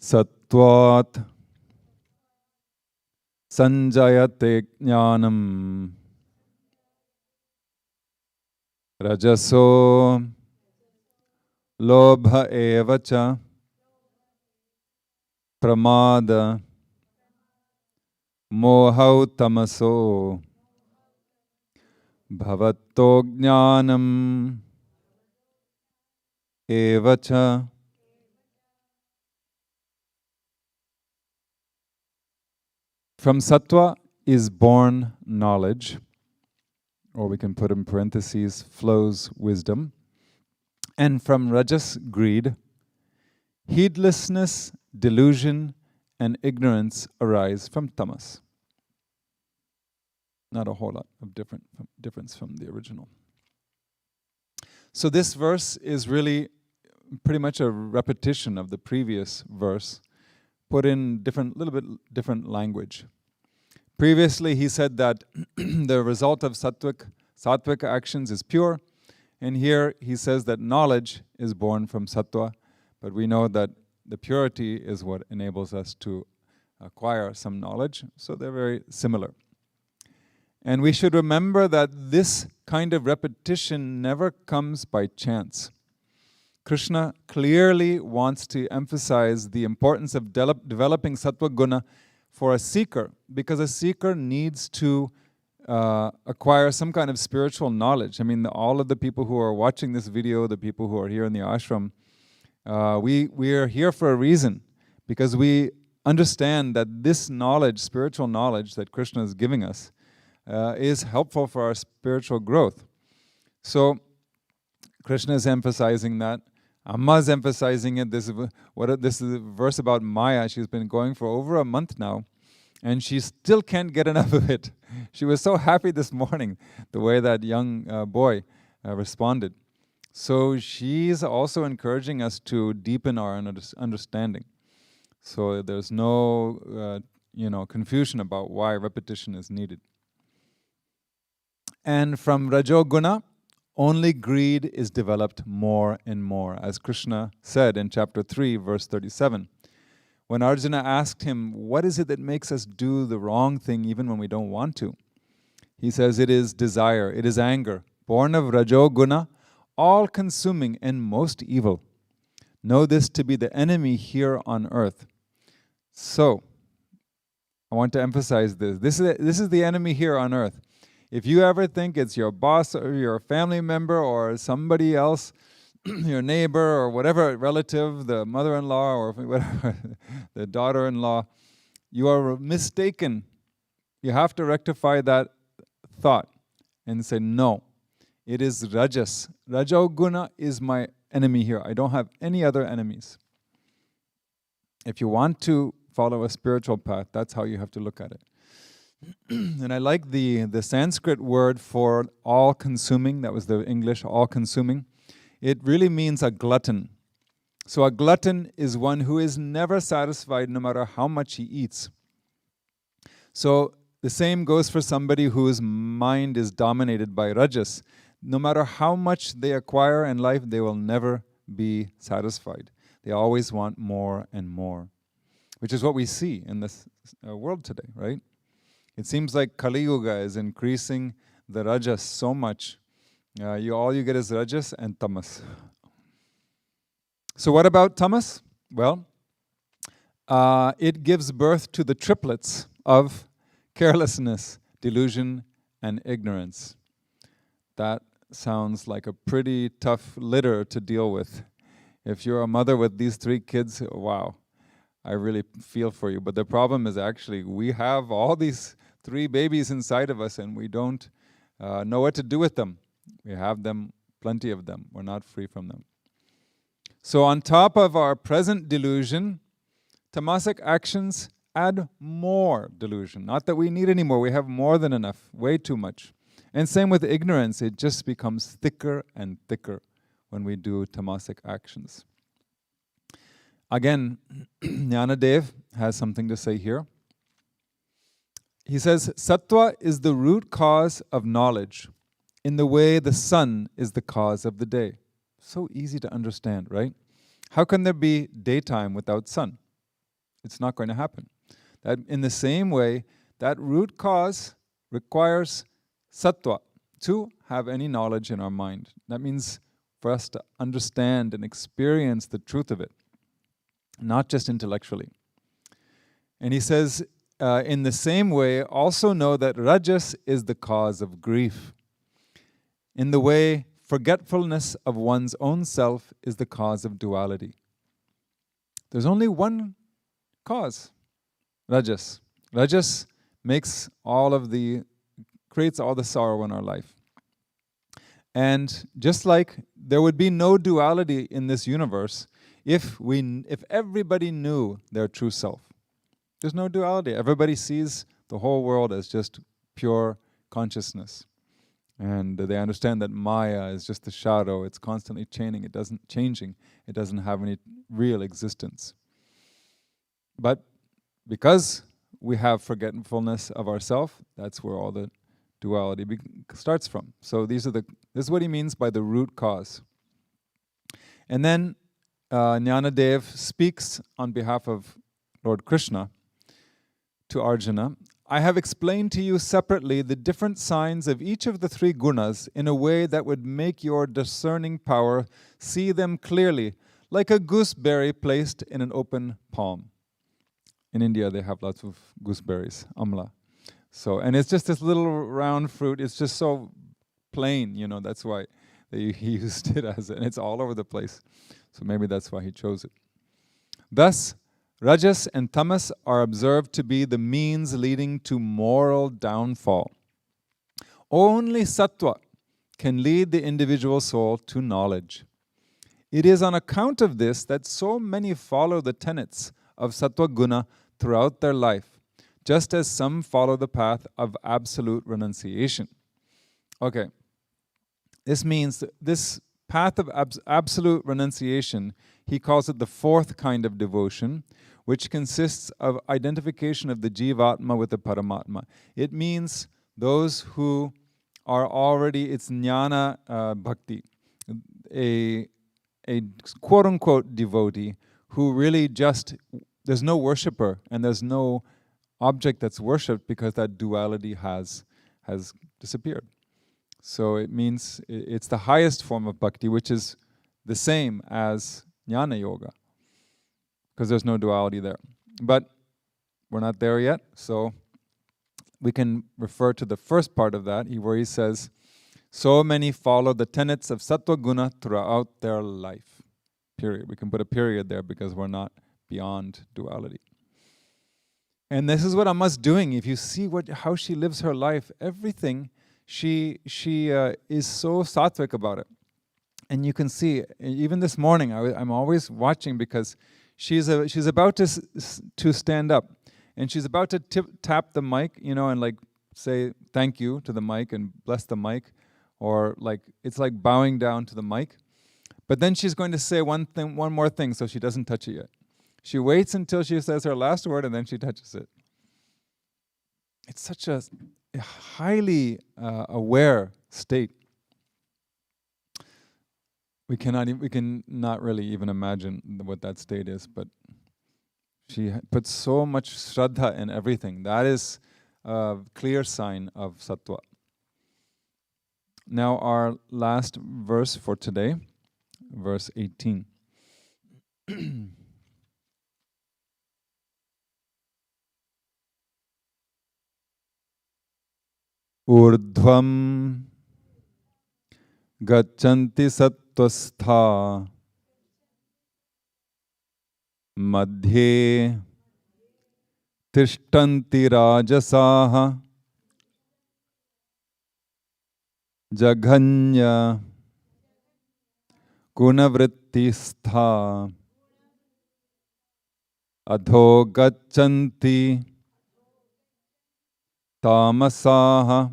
Sattvat sanjayate jnanam rajaso lobha evacha pramada mohau tamaso bhavatto jnanam evacha. From sattva is born knowledge, or we can put in parentheses, flows wisdom. And from rajas, greed, heedlessness, delusion, and ignorance arise from tamas. Not a whole lot of difference from the original. So this verse is really pretty much a repetition of the previous verse, put in little bit different language. Previously, he said that the result of sattvic actions is pure, and here he says that knowledge is born from sattva, but we know that the purity is what enables us to acquire some knowledge, so they're very similar. And we should remember that this kind of repetition never comes by chance. Krishna clearly wants to emphasize the importance of developing sattva guna for a seeker, because a seeker needs to acquire some kind of spiritual knowledge. I mean, all of the people who are watching this video, the people who are here in the ashram, we are here for a reason, because we understand that this knowledge, spiritual knowledge that Krishna is giving us, is helpful for our spiritual growth. So Krishna is emphasizing that. Amma is emphasizing it. This is a verse about Maya. She's been going for over a month now, and she still can't get enough of it. She was so happy this morning, the way that young boy responded. So she's also encouraging us to deepen our understanding. So there's no confusion about why repetition is needed. And from Rajoguna, only greed is developed more and more, as Krishna said in chapter 3, verse 37. When Arjuna asked him, what is it that makes us do the wrong thing even when we don't want to? He says, it is desire, it is anger, born of Rajoguna, all-consuming and most evil. Know this to be the enemy here on earth. So, I want to emphasize this. This is the enemy here on earth. If you ever think it's your boss or your family member or somebody else, your neighbor or whatever relative, the mother-in-law or whatever, the daughter-in-law, you are mistaken. You have to rectify that thought and say, no, it is Rajas. Rajoguna is my enemy here. I don't have any other enemies. If you want to follow a spiritual path. That's how you have to look at it. And I like the Sanskrit word for all-consuming. That was the English, all-consuming. It really means a glutton. So a glutton is one who is never satisfied no matter how much he eats. So the same goes for somebody whose mind is dominated by rajas. No matter how much they acquire in life, they will never be satisfied. They always want more and more, which is what we see in this world today, right? It seems like Kali Yuga is increasing the rajas so much. All you get is rajas and tamas. So what about tamas? Well, it gives birth to the triplets of carelessness, delusion, and ignorance. That sounds like a pretty tough litter to deal with. If you're a mother with these 3 kids, wow, I really feel for you. But the problem is actually we have all these 3 babies inside of us and we don't know what to do with them. We have them, plenty of them. We're not free from them. So on top of our present delusion, tamasic actions add more delusion. Not that we need any more. We have more than enough, way too much. And same with ignorance. It just becomes thicker and thicker when we do tamasic actions. Again, Jnanadev has something to say here. He says, Sattva is the root cause of knowledge, in the way the sun is the cause of the day. So easy to understand, right? How can there be daytime without sun? It's not going to happen. That in the same way, that root cause requires sattva to have any knowledge in our mind. That means for us to understand and experience the truth of it, not just intellectually. And he says, in the same way, also know that rajas is the cause of grief. In the way, forgetfulness of one's own self is the cause of duality. There's only one cause, rajas. Rajas makes creates all the sorrow in our life. And just like there would be no duality in this universe if everybody knew their true self. There's no duality. Everybody sees the whole world as just pure consciousness. And they understand that Maya is just a shadow. It's constantly changing. It doesn't have any real existence. But because we have forgetfulness of ourself, that's where all the duality starts from. So this is what he means by the root cause. And then Jnanadev speaks on behalf of Lord Krishna to Arjuna. I have explained to you separately the different signs of each of the 3 gunas in a way that would make your discerning power see them clearly, like a gooseberry placed in an open palm. In India, they have lots of gooseberries, amla. So, and it's just this little round fruit. It's just so plain, that's why he used it as it. And it's all over the place. So maybe that's why he chose it. Thus, rajas and tamas are observed to be the means leading to moral downfall. Only sattva can lead the individual soul to knowledge. It is on account of this that so many follow the tenets of sattva guna throughout their life, just as some follow the path of absolute renunciation. Okay, this means this path of absolute renunciation, he calls it the 4th kind of devotion, which consists of identification of the Jivatma with the Paramatma. It means those who are already, it's jnana bhakti, a quote-unquote devotee who really just, there's no worshipper and there's no object that's worshipped because that duality has disappeared. So it means it's the highest form of bhakti, which is the same as jnana yoga, because there's no duality there. But we're not there yet, so we can refer to the first part of that, where he says, so many follow the tenets of sattva guna throughout their life. Period. We can put a period there because we're not beyond duality. And this is what Amma's doing. If you see how she lives her life, everything, she is so sattvic about it. And you can see, even this morning, I'm always watching because she's about to stand up, and she's about to tap the mic, and like say thank you to the mic and bless the mic, or like it's like bowing down to the mic. But then she's going to say one more thing, so she doesn't touch it yet. She waits until she says her last word, and then she touches it. It's such a highly aware state. We can not really even imagine what that state is, but she puts so much shraddha in everything. That is a clear sign of sattva. Now our last verse for today, verse 18. Urdhvam gachanti sattvastha madhye tishtanti rajasaha jaghanya gunavrittistha adho gachanti tamasaha.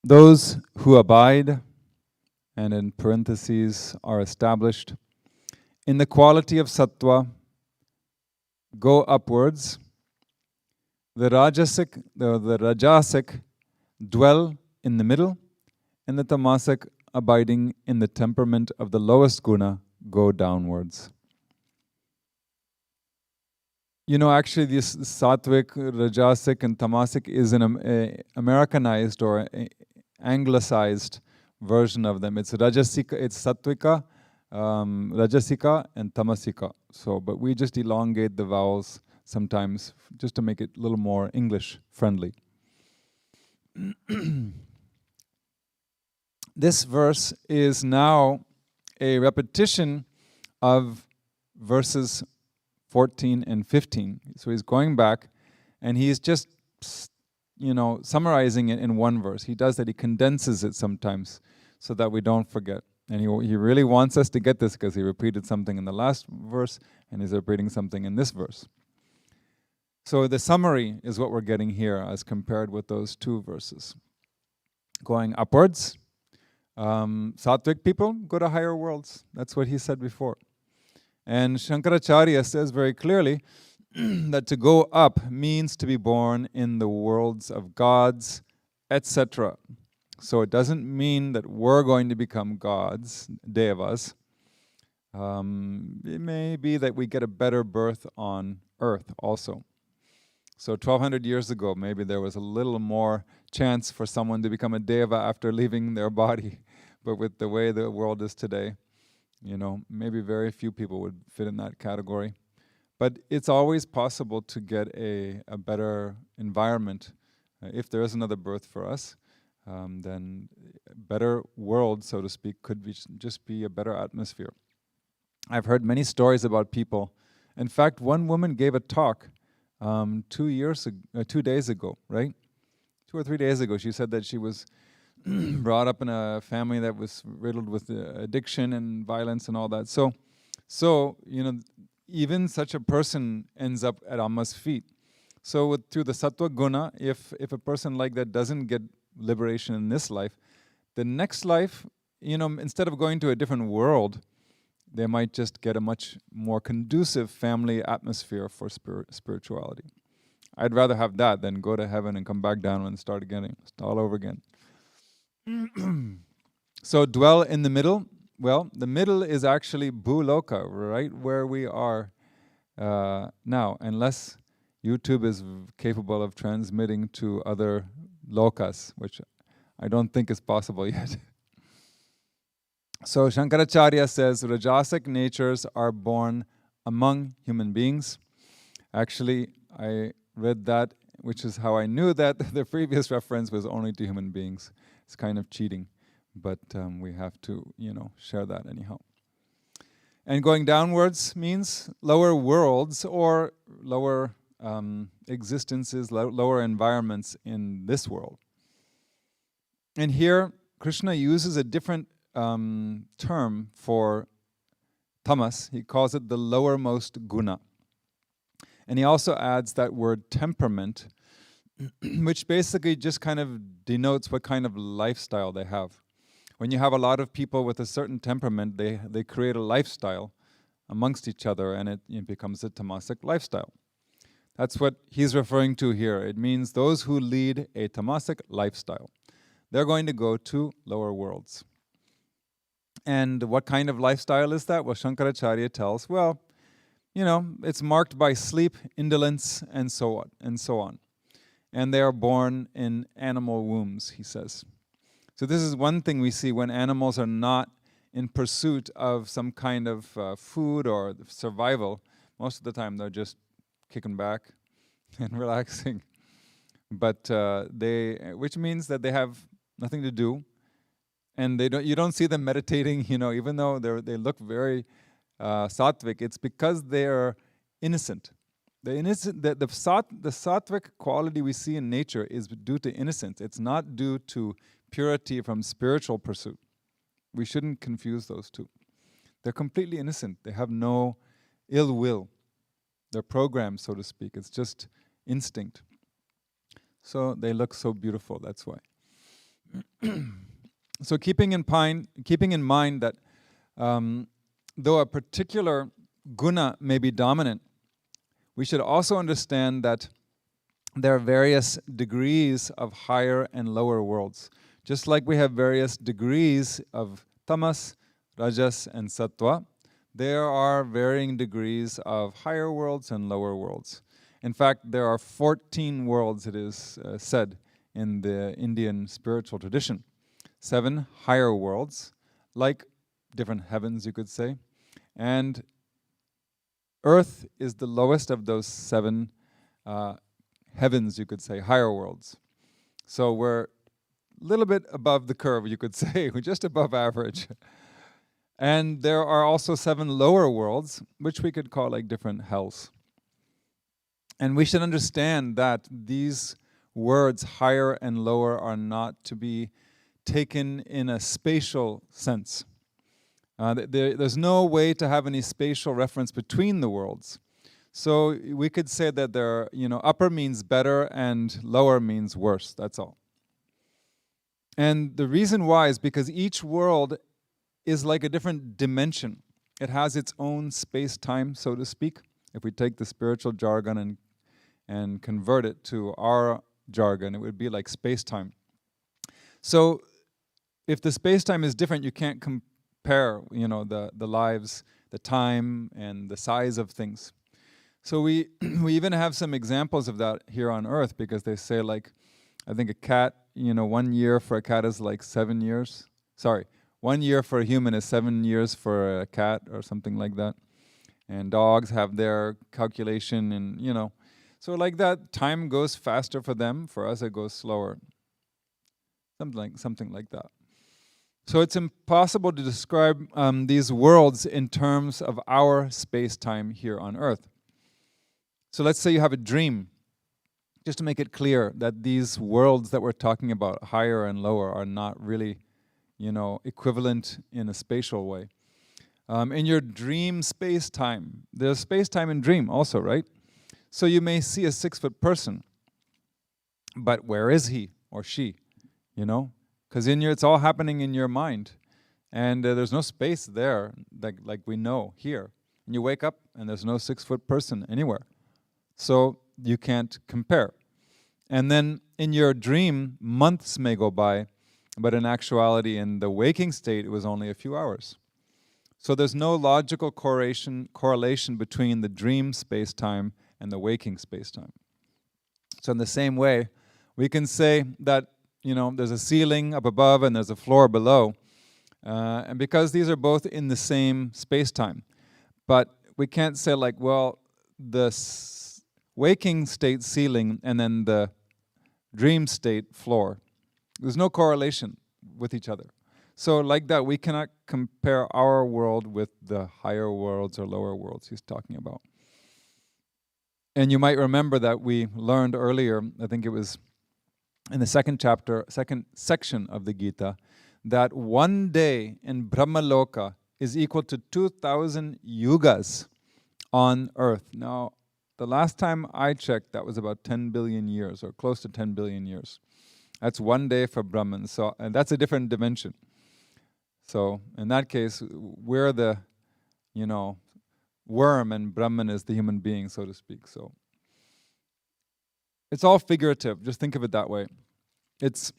Those who abide, and in parentheses are established, in the quality of sattva, go upwards. The Rajasik dwell in the middle, and the Tamasik, abiding in the temperament of the lowest guna, go downwards. Actually, this Sattvic, Rajasik, and Tamasik is an Americanized or anglicized version of them. It's Rajasika, it's Sattvika, Rajasika, and Tamasika. But we just elongate the vowels sometimes just to make it a little more English friendly. This verse is now a repetition of verses 14 and 15. So he's going back and he's just, summarizing it in one verse. He does that, he condenses it sometimes so that we don't forget. And he really wants us to get this because he repeated something in the last verse and he's repeating something in this verse. So the summary is what we're getting here as compared with those two verses. Going upwards, Sattvic people go to higher worlds. That's what he said before. And Shankaracharya says very clearly that to go up means to be born in the worlds of gods, etc. So it doesn't mean that we're going to become gods, devas. It may be that we get a better birth on earth also. So 1200 years ago, maybe there was a little more chance for someone to become a deva after leaving their body. But with the way the world is today, maybe very few people would fit in that category. But it's always possible to get a better environment. If there is another birth for us, then a better world, so to speak, could just be a better atmosphere. I've heard many stories about people. In fact, one woman gave a talk 2 days ago, right? 2 or 3 days ago. She said that she was brought up in a family that was riddled with addiction and violence and all that. So even such a person ends up at Amma's feet. So through the Sattva Guna, if a person like that doesn't get liberation in this life, the next life, instead of going to a different world, they might just get a much more conducive family atmosphere for spirituality. I'd rather have that than go to heaven and come back down and start all over again. So dwell in the middle. Well, the middle is actually Bhaloka, right where we are now, unless YouTube is capable of transmitting to other lokas, which I don't think is possible yet. So Shankaracharya says Rajasic natures are born among human beings. Actually, I read that, which is how I knew that the previous reference was only to human beings. It's kind of cheating, but we have to, share that anyhow. And going downwards means lower worlds or lower existences, lower environments in this world. And here, Krishna uses a different term for tamas. He calls it the lowermost guna. And he also adds that word temperament, which basically just kind of denotes what kind of lifestyle they have. When you have a lot of people with a certain temperament, they create a lifestyle amongst each other, and it becomes a tamasic lifestyle. That's what he's referring to here. It means those who lead a tamasic lifestyle, they're going to go to lower worlds. And what kind of lifestyle is that? Well, Shankaracharya tells, well, it's marked by sleep, indolence, and so on, and so on. And they are born in animal wombs, he says. So this is one thing we see when animals are not in pursuit of some kind of food or survival. Most of the time they're just kicking back and relaxing. But which means that they have nothing to do, and you don't see them meditating, even though they look very sattvic. It's because they are innocent. The sattvic quality we see in nature is due to innocence. It's not due to purity from spiritual pursuit. We shouldn't confuse those two. They're completely innocent. They have no ill will. They're programmed, so to speak. It's just instinct. So they look so beautiful, that's why. So keeping in mind that though a particular guna may be dominant, we should also understand that there are various degrees of higher and lower worlds. Just like we have various degrees of tamas, rajas, and sattva, there are varying degrees of higher worlds and lower worlds. In fact, there are 14 worlds, it is said, in the Indian spiritual tradition. 7 higher worlds, like different heavens, you could say. And Earth is the lowest of those 7 heavens, you could say, higher worlds. So we're a little bit above the curve, you could say. We're just above average. And there are also 7 lower worlds, which we could call like different hells. And we should understand that these words, higher and lower, are not to be taken in a spatial sense. There's no way to have any spatial reference between the worlds. So we could say that upper means better and lower means worse, that's all. And the reason why is because each world is like a different dimension. It has its own space-time, so to speak. If we take the spiritual jargon and convert it to our jargon, it would be like space-time. So if the space-time is different, you can't compare, the lives, the time, and the size of things. So we even have some examples of that here on Earth, because they say, like, I think a cat, 1 year for a cat is like 7 years. Sorry, 1 year for a human is 7 years for a cat, or something like that. And dogs have their calculation, and so like that, time goes faster for them. For us, it goes slower. Something like that. So it's impossible to describe these worlds in terms of our space-time here on Earth. So let's say you have a dream, just to make it clear that these worlds that we're talking about, higher and lower, are not really, equivalent in a spatial way. In your dream space-time, there's space-time in dream also, right? So you may see a 6-foot person, but where is he or she? Because it's all happening in your mind, and there's no space there like we know here. And you wake up and there's no 6-foot person anywhere, so you can't compare. And then in your dream, months may go by, but in actuality, in the waking state, it was only a few hours. So there's no logical correlation between the dream space-time and the waking space-time. So in the same way, we can say that there's a ceiling up above and there's a floor below, and because these are both in the same space-time, but we can't say like, well, the waking state ceiling and then the dream state floor. There's no correlation with each other. So like that, we cannot compare our world with the higher worlds or lower worlds he's talking about. And you might remember that we learned earlier, I think it was in the second chapter, second section of the Gita, that one day in Brahmaloka is equal to 2,000 yugas on earth. Now, the last time I checked, that was about 10 billion years, or close to 10 billion years. That's one day for Brahman, so, and that's a different dimension. So, in that case, we're the, worm, and Brahman is the human being, so to speak. So, it's all figurative, just think of it that way. It's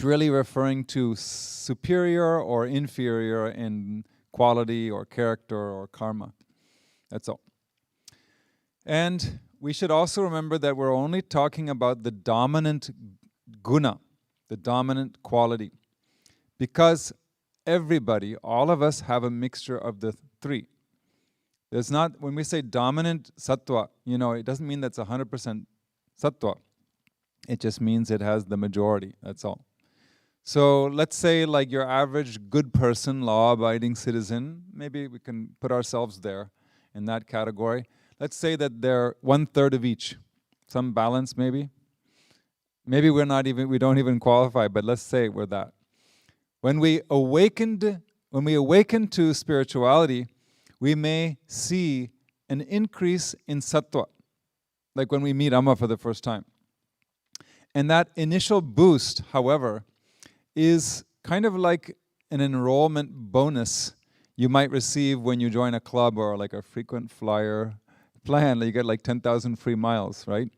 really referring to superior or inferior in quality or character or karma. That's all. And we should also remember that we're only talking about the dominant guna, the dominant quality. Because everybody, all of us, have a mixture of the three. There's not, when we say dominant sattva, it doesn't mean that's 100% sattva. It just means it has the majority, that's all. So let's say like your average good person, law-abiding citizen, maybe we can put ourselves there in that category. Let's say that they're 1/3 of each, some balance maybe. Maybe we don't even qualify, but let's say we're that. When we awaken to spirituality, we may see an increase in sattva, like when we meet Amma for the first time. And that initial boost, however, is kind of like an enrollment bonus you might receive when you join a club or like a frequent flyer plan. You get like 10,000 free miles, right?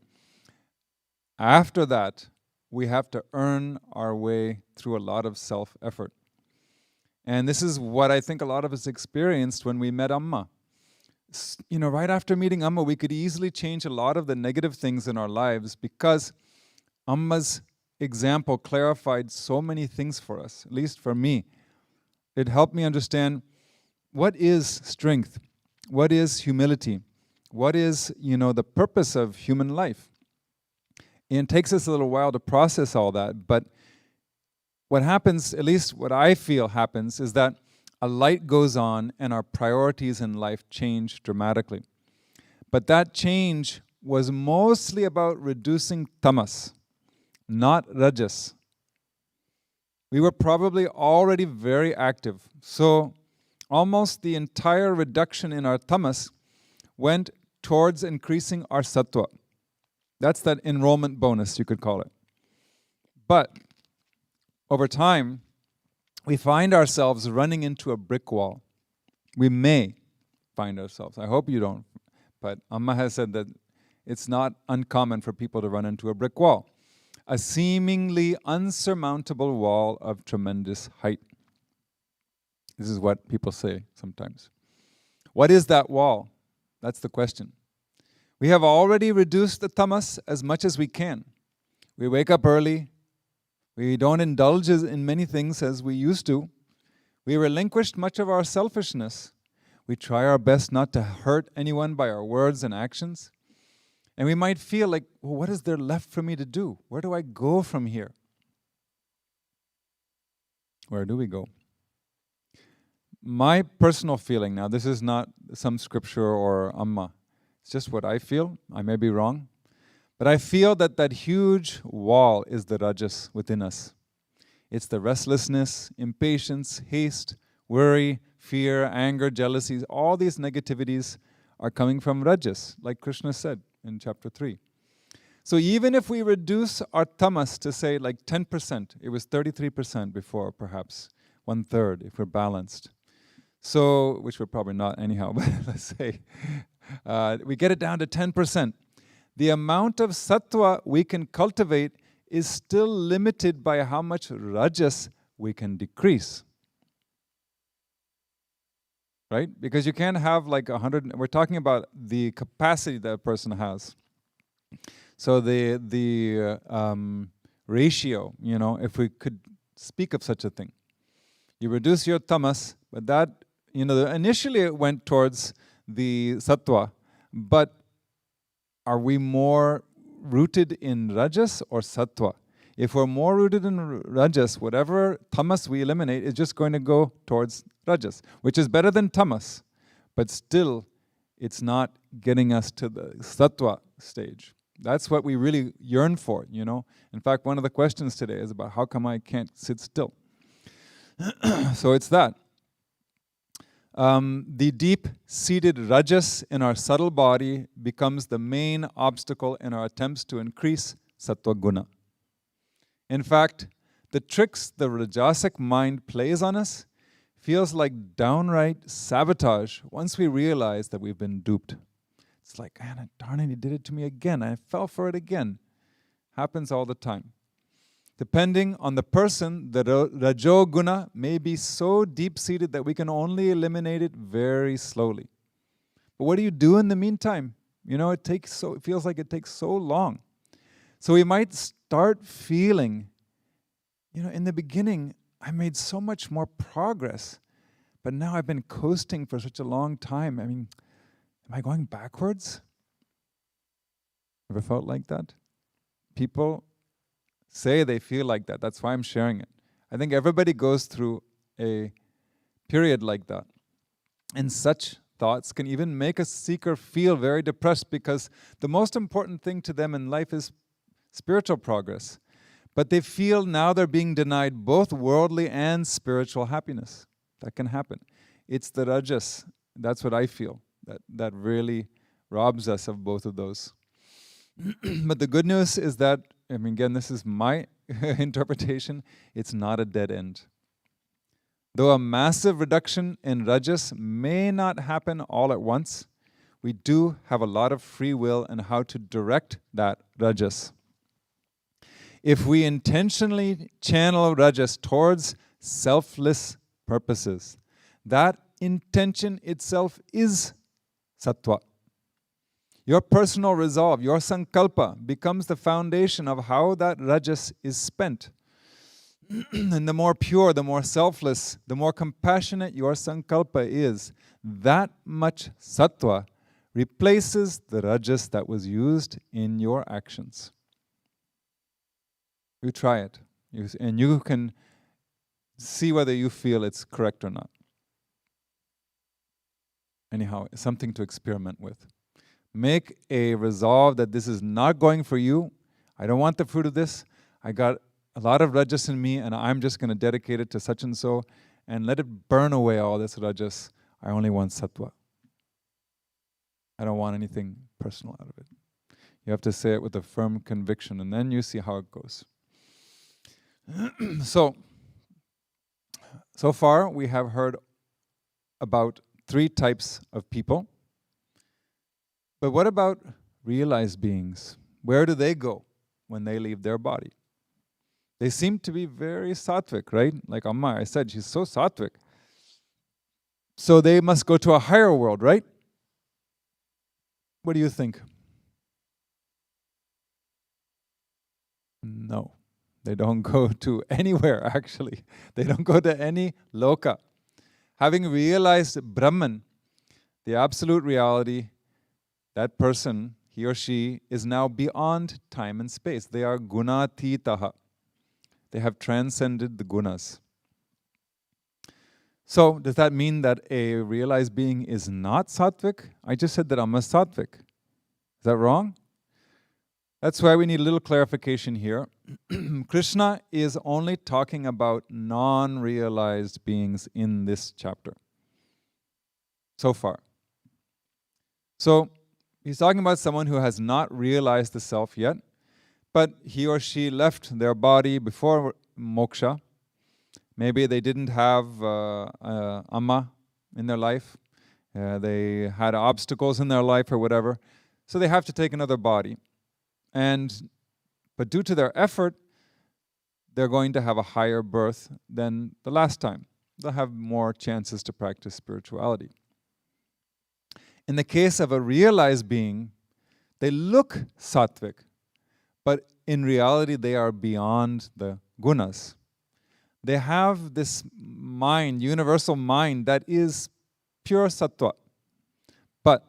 After that, we have to earn our way through a lot of self-effort. And this is what I think a lot of us experienced when we met Amma. Right after meeting Amma, we could easily change a lot of the negative things in our lives because Amma's example clarified so many things for us, at least for me. It helped me understand what is strength, what is humility, what is, the purpose of human life. And it takes us a little while to process all that, but what happens, at least what I feel happens, is that a light goes on and our priorities in life change dramatically. But that change was mostly about reducing tamas, not rajas. We were probably already very active, so almost the entire reduction in our tamas went towards increasing our sattva. That's that enrollment bonus, you could call it. But over time, we find ourselves running into a brick wall. We may find ourselves. I hope you don't. But Amma has said that it's not uncommon for people to run into a brick wall. A seemingly unsurmountable wall of tremendous height. This is what people say sometimes. What is that wall? That's the question. We have already reduced the tamas as much as we can. We wake up early. We don't indulge in many things as we used to. We relinquished much of our selfishness. We try our best not to hurt anyone by our words and actions. And we might feel like, well, what is there left for me to do? Where do I go from here? Where do we go? My personal feeling, now this is not some scripture or Amma, it's just what I feel. I may be wrong. But I feel that that huge wall is the rajas within us. It's the restlessness, impatience, haste, worry, fear, anger, jealousies. All these negativities are coming from rajas, like Krishna said in chapter 3. So even if we reduce our tamas to say like 10%, it was 33% before, perhaps 1/3 if we're balanced. So, which we're probably not anyhow, but let's say we get it down to 10%. The amount of sattva we can cultivate is still limited by how much rajas we can decrease. Right? Because you can't have like 100, we're talking about the capacity that a person has. So the ratio, if we could speak of such a thing. You reduce your tamas, but that, initially it went towards the sattva, but are we more rooted in rajas or sattva? If we're more rooted in rajas, whatever tamas we eliminate is just going to go towards rajas, which is better than tamas, but still it's not getting us to the sattva stage. That's what we really yearn for, In fact, one of the questions today is about how come I can't sit still. So it's that. The deep-seated rajas in our subtle body becomes the main obstacle in our attempts to increase sattva guna. In fact, the tricks the Rajasic mind plays on us feels like downright sabotage once we realize that we've been duped. It's like, darn it, he did it to me again. I fell for it again. Happens all the time. Depending on the person, the Rajoguna may be so deep-seated that we can only eliminate it very slowly. But what do you do in the meantime? It feels like it takes so long. So we might start feeling, in the beginning, I made so much more progress, but now I've been coasting for such a long time. Am I going backwards? Ever felt like that? People say they feel like that. That's why I'm sharing it. I think everybody goes through a period like that. And such thoughts can even make a seeker feel very depressed because the most important thing to them in life is spiritual progress. But they feel now they're being denied both worldly and spiritual happiness. That can happen. It's the rajas. That's what I feel. That really robs us of both of those. But the good news is that, again, this is my interpretation, it's not a dead end. Though a massive reduction in rajas may not happen all at once, we do have a lot of free will in how to direct that rajas. If we intentionally channel rajas towards selfless purposes, that intention itself is sattva. Your personal resolve, your sankalpa, becomes the foundation of how that rajas is spent. And the more pure, the more selfless, the more compassionate your sankalpa is, that much sattva replaces the rajas that was used in your actions. You try it, and you can see whether you feel it's correct or not. Anyhow, it's something to experiment with. Make a resolve that this is not going for you. I don't want the fruit of this. I got a lot of rajas in me, and I'm just going to dedicate it to such and so, and let it burn away all this rajas. I only want sattva. I don't want anything personal out of it. You have to say it with a firm conviction, and then you see how it goes. So far we have heard about 3 types of people. But what about realized beings? Where do they go when they leave their body? They seem to be very sattvic, right? Like Amma, I said, she's so sattvic. So they must go to a higher world, right? What do you think? No, they don't go to anywhere, actually. They don't go to any loka. Having realized Brahman, the absolute reality, that person, he or she, is now beyond time and space. They are gunatitaha. They have transcended the gunas. So, does that mean that a realized being is not sattvic? I just said that I'm a sattvic. Is that wrong? That's why we need a little clarification here. Krishna is only talking about non-realized beings in this chapter. So far. So, he's talking about someone who has not realized the self yet, but he or she left their body before moksha. Maybe they didn't have amma in their life. They had obstacles in their life or whatever. So they have to take another body. But due to their effort, they're going to have a higher birth than the last time. They'll have more chances to practice spirituality. In the case of a realized being, they look sattvic, but in reality they are beyond the gunas. They have this mind, universal mind, that is pure sattva. But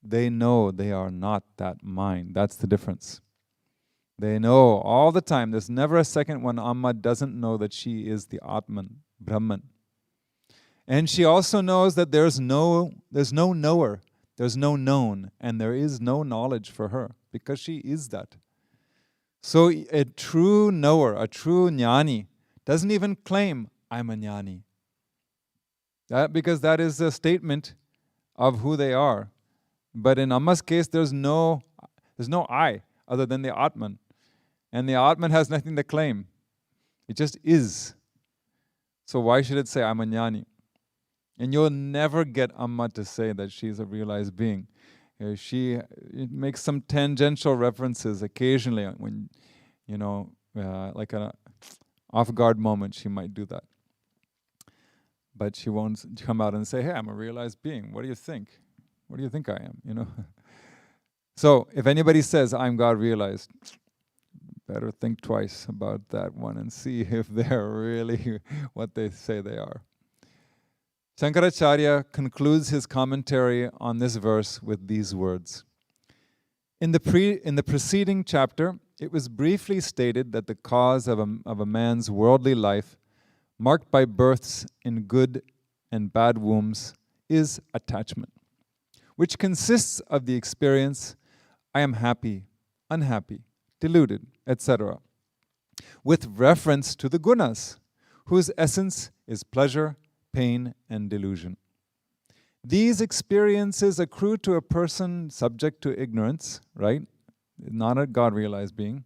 they know they are not that mind. That's the difference. They know all the time. There's never a second when Amma doesn't know that she is the Atman, Brahman. And she also knows that there's no knower, there's no known, and there is no knowledge for her, because she is that. So a true knower, a true jnani, doesn't even claim, I'm a jnani. Because that is a statement of who they are. But in Amma's case, there's no I other than the Atman. And the Atman has nothing to claim. It just is. So why should it say, I'm a jnani? And you'll never get Amma to say that she's a realized being. She makes some tangential references occasionally when, like an off-guard moment, she might do that. But she won't come out and say, hey, I'm a realized being. What do you think? What do you think I am? So if anybody says, I'm God realized, better think twice about that one and see if they're really what they say they are. Shankaracharya concludes his commentary on this verse with these words. In the preceding chapter, it was briefly stated that the cause of a man's worldly life, marked by births in good and bad wombs, is attachment, which consists of the experience, I am happy, unhappy, deluded, etc., with reference to the gunas, whose essence is pleasure, pain, and delusion. These experiences accrue to a person subject to ignorance, right? Not a God-realized being,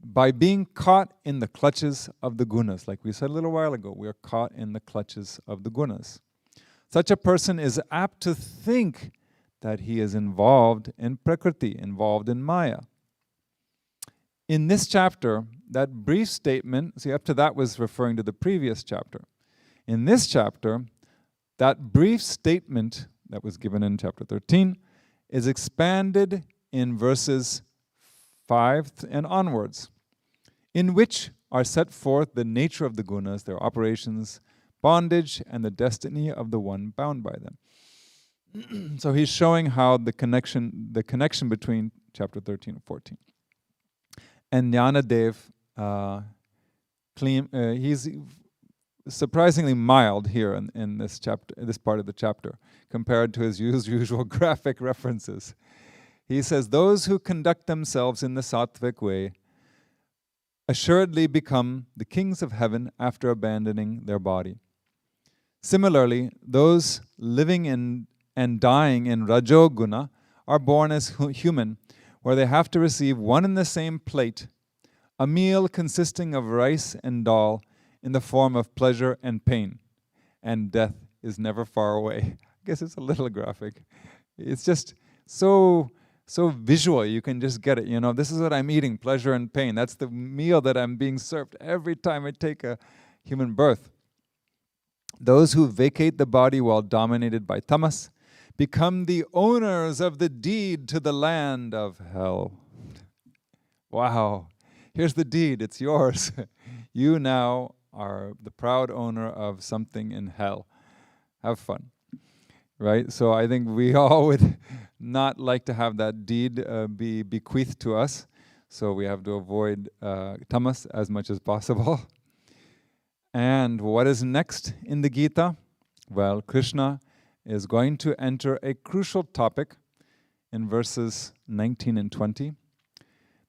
by being caught in the clutches of the gunas. Like we said a little while ago, we are caught in the clutches of the gunas. Such a person is apt to think that he is involved in prakriti, involved in maya. In this chapter, that brief statement, see, up to that was referring to the previous chapter. In this chapter, that brief statement that was given in chapter 13 is expanded in verses 5 and onwards, in which are set forth the nature of the gunas, their operations, bondage, and the destiny of the one bound by them. So he's showing how the connection between chapter 13 and 14. And Jnanadev, he's surprisingly mild here in this chapter, this part of the chapter, compared to his usual graphic references. He says, those who conduct themselves in the sattvic way assuredly become the kings of heaven after abandoning their body. Similarly, those living in and dying in rajoguna are born as human, where they have to receive one and the same plate, a meal consisting of rice and dal in the form of pleasure and pain, and death is never far away. I guess it's a little graphic. It's just so visual, you can just get it. This is what I'm eating, pleasure and pain. That's the meal that I'm being served every time I take a human birth. Those who vacate the body while dominated by tamas become the owners of the deed to the land of hell. Wow. Here's the deed, it's yours. You now are the proud owner of something in hell. Have fun. Right? So I think we all would not like to have that deed be bequeathed to us. So we have to avoid tamas as much as possible. And what is next in the Gita? Well, Krishna is going to enter a crucial topic in verses 19 and 20.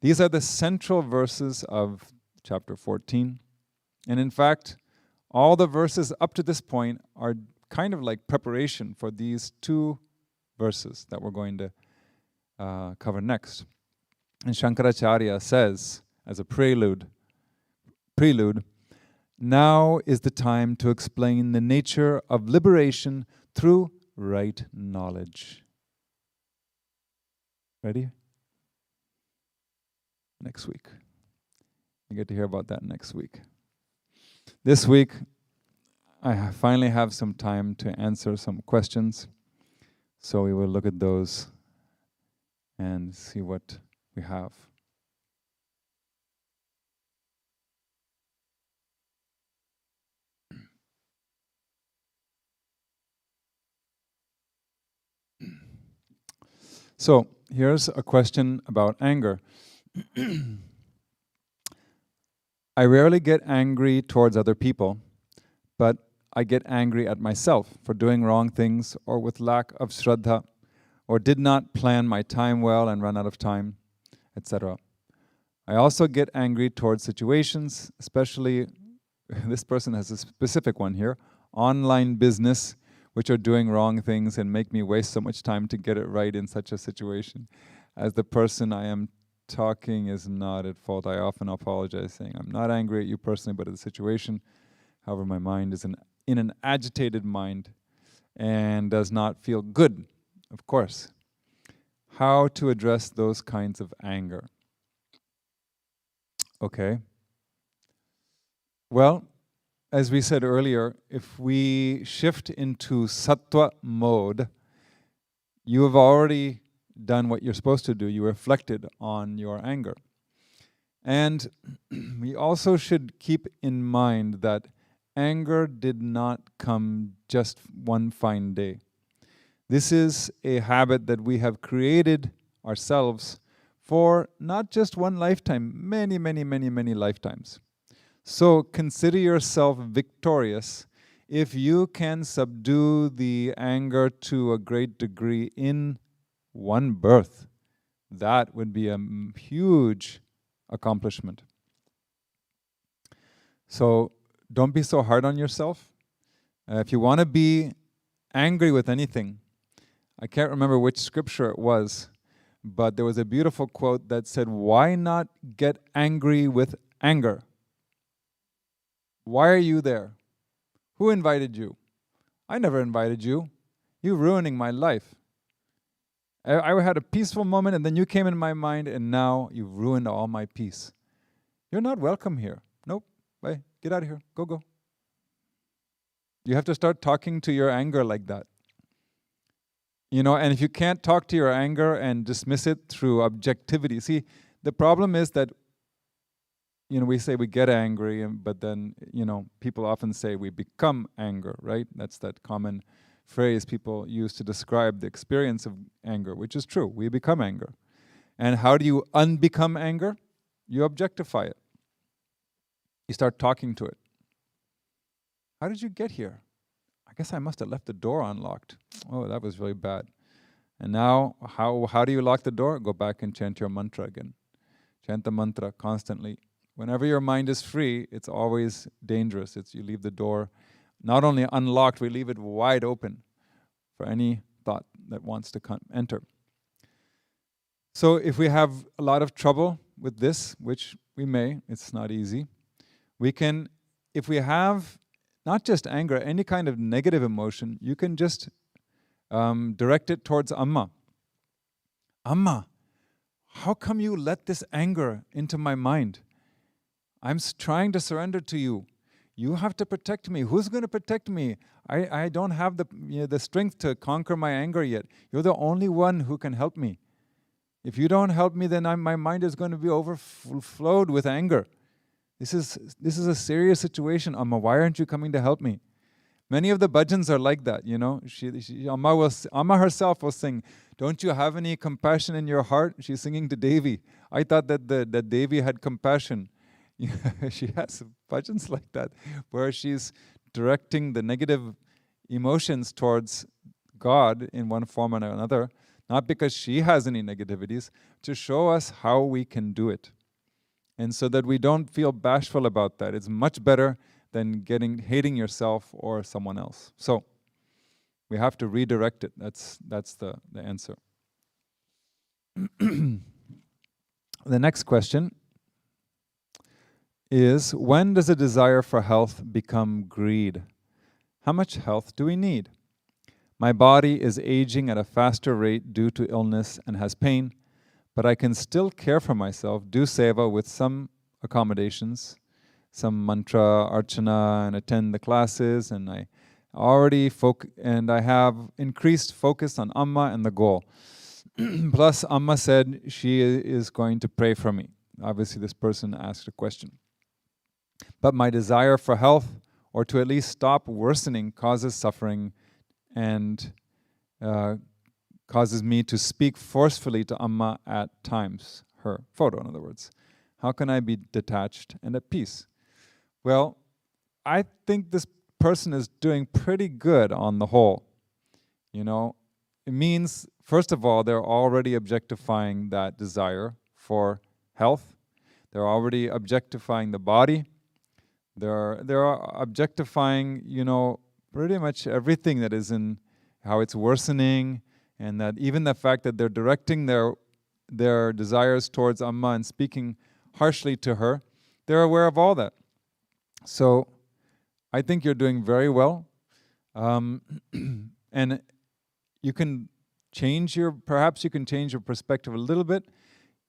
These are the central verses of chapter 14. And in fact, all the verses up to this point are kind of like preparation for these two verses that we're going to cover next. And Shankaracharya says, as a prelude, now is the time to explain the nature of liberation through right knowledge. Ready? Next week. You get to hear about that next week. This week, I finally have some time to answer some questions. So we will look at those and see what we have. So here's a question about anger. I rarely get angry towards other people, but I get angry at myself for doing wrong things or with lack of shraddha, or did not plan my time well and run out of time, etc. I also get angry towards situations, especially this person has a specific one here, online business, which are doing wrong things and make me waste so much time to get it right in such a situation. As the person I am talking is not at fault, I often apologize, saying, I'm not angry at you personally, but at the situation. However, my mind is in an agitated mind and does not feel good, of course. How to address those kinds of anger? Okay. Well, as we said earlier, if we shift into sattva mode, you have already done what you're supposed to do. You reflected on your anger. And we also should keep in mind that anger did not come just one fine day. This is a habit that we have created ourselves for not just one lifetime, many, many, many, many lifetimes. So consider yourself victorious if you can subdue the anger to a great degree in one birth. That would be a huge accomplishment. So don't be so hard on yourself. If you want to be angry with anything, I can't remember which scripture it was, but there was a beautiful quote that said, why not get angry with anger? Why are you there? Who invited you? I never invited you. You're ruining my life. I had a peaceful moment and then you came in my mind and now you've ruined all my peace. You're not welcome here. Nope. Bye. Get out of here. Go, go. You have to start talking to your anger like that. You know, and if you can't talk to your anger and dismiss it through objectivity. See, the problem is that, you know, we say we get angry, but then, you know, people often say we become anger, right? That's that common phrase people use to describe the experience of anger, which is true. We become anger. And how do you unbecome anger? You objectify it. You start talking to it. How did you get here? I guess I must have left the door unlocked. Oh, that was really bad. And now, how do you lock the door? Go back and chant your mantra again. Chant the mantra constantly. Whenever your mind is free, it's always dangerous. You leave the door not only unlocked, we leave it wide open for any thought that wants to enter. So if we have a lot of trouble with this, which we may, it's not easy, we can, if we have not just anger, any kind of negative emotion, you can just direct it towards Amma. Amma, how come you let this anger into my mind? I'm trying to surrender to you. You have to protect me. Who's going to protect me? I don't have the strength to conquer my anger yet. You're the only one who can help me. If you don't help me, then my mind is going to be overflowed with anger. This is a serious situation, Amma. Why aren't you coming to help me? Many of the bhajans are like that, you know. Amma herself will sing, don't you have any compassion in your heart? She's singing to Devi. I thought that Devi had compassion. She has bhajans like that, where she's directing the negative emotions towards God in one form or another, not because she has any negativities, to show us how we can do it. And so that we don't feel bashful about that. It's much better than hating yourself or someone else. So we have to redirect it. That's the answer. The next question is, when does a desire for health become greed? How much health do we need? My body is aging at a faster rate due to illness and has pain, but I can still care for myself, do seva with some accommodations, some mantra, archana, and attend the classes, and I have increased focus on Amma and the goal. Plus, Amma said she is going to pray for me. Obviously, this person asked a question. But my desire for health, or to at least stop worsening, causes suffering and causes me to speak forcefully to Amma at times, her photo in other words. How can I be detached and at peace? Well, I think this person is doing pretty good on the whole. You know, it means, first of all, they're already objectifying that desire for health. They're already objectifying the body. They're objectifying, pretty much everything that is in how it's worsening, and that even the fact that they're directing their desires towards Amma and speaking harshly to her, they're aware of all that. So I think you're doing very well, and you can perhaps you can change your perspective a little bit.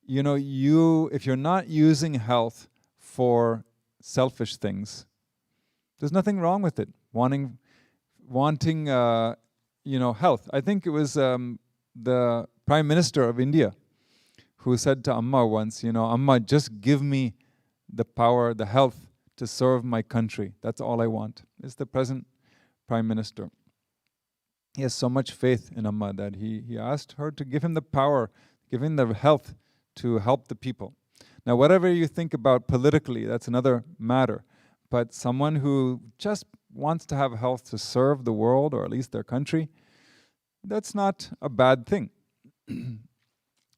If you're not using health for selfish things, there's nothing wrong with it. Wanting health. I think it was the Prime Minister of India who said to Amma once, Amma, just give me the power, the health to serve my country. That's all I want. It's the present Prime Minister. He has so much faith in Amma that he asked her to give him the power, give him the health to help the people. Now, whatever you think about politically, that's another matter. But someone who just wants to have health to serve the world, or at least their country, that's not a bad thing.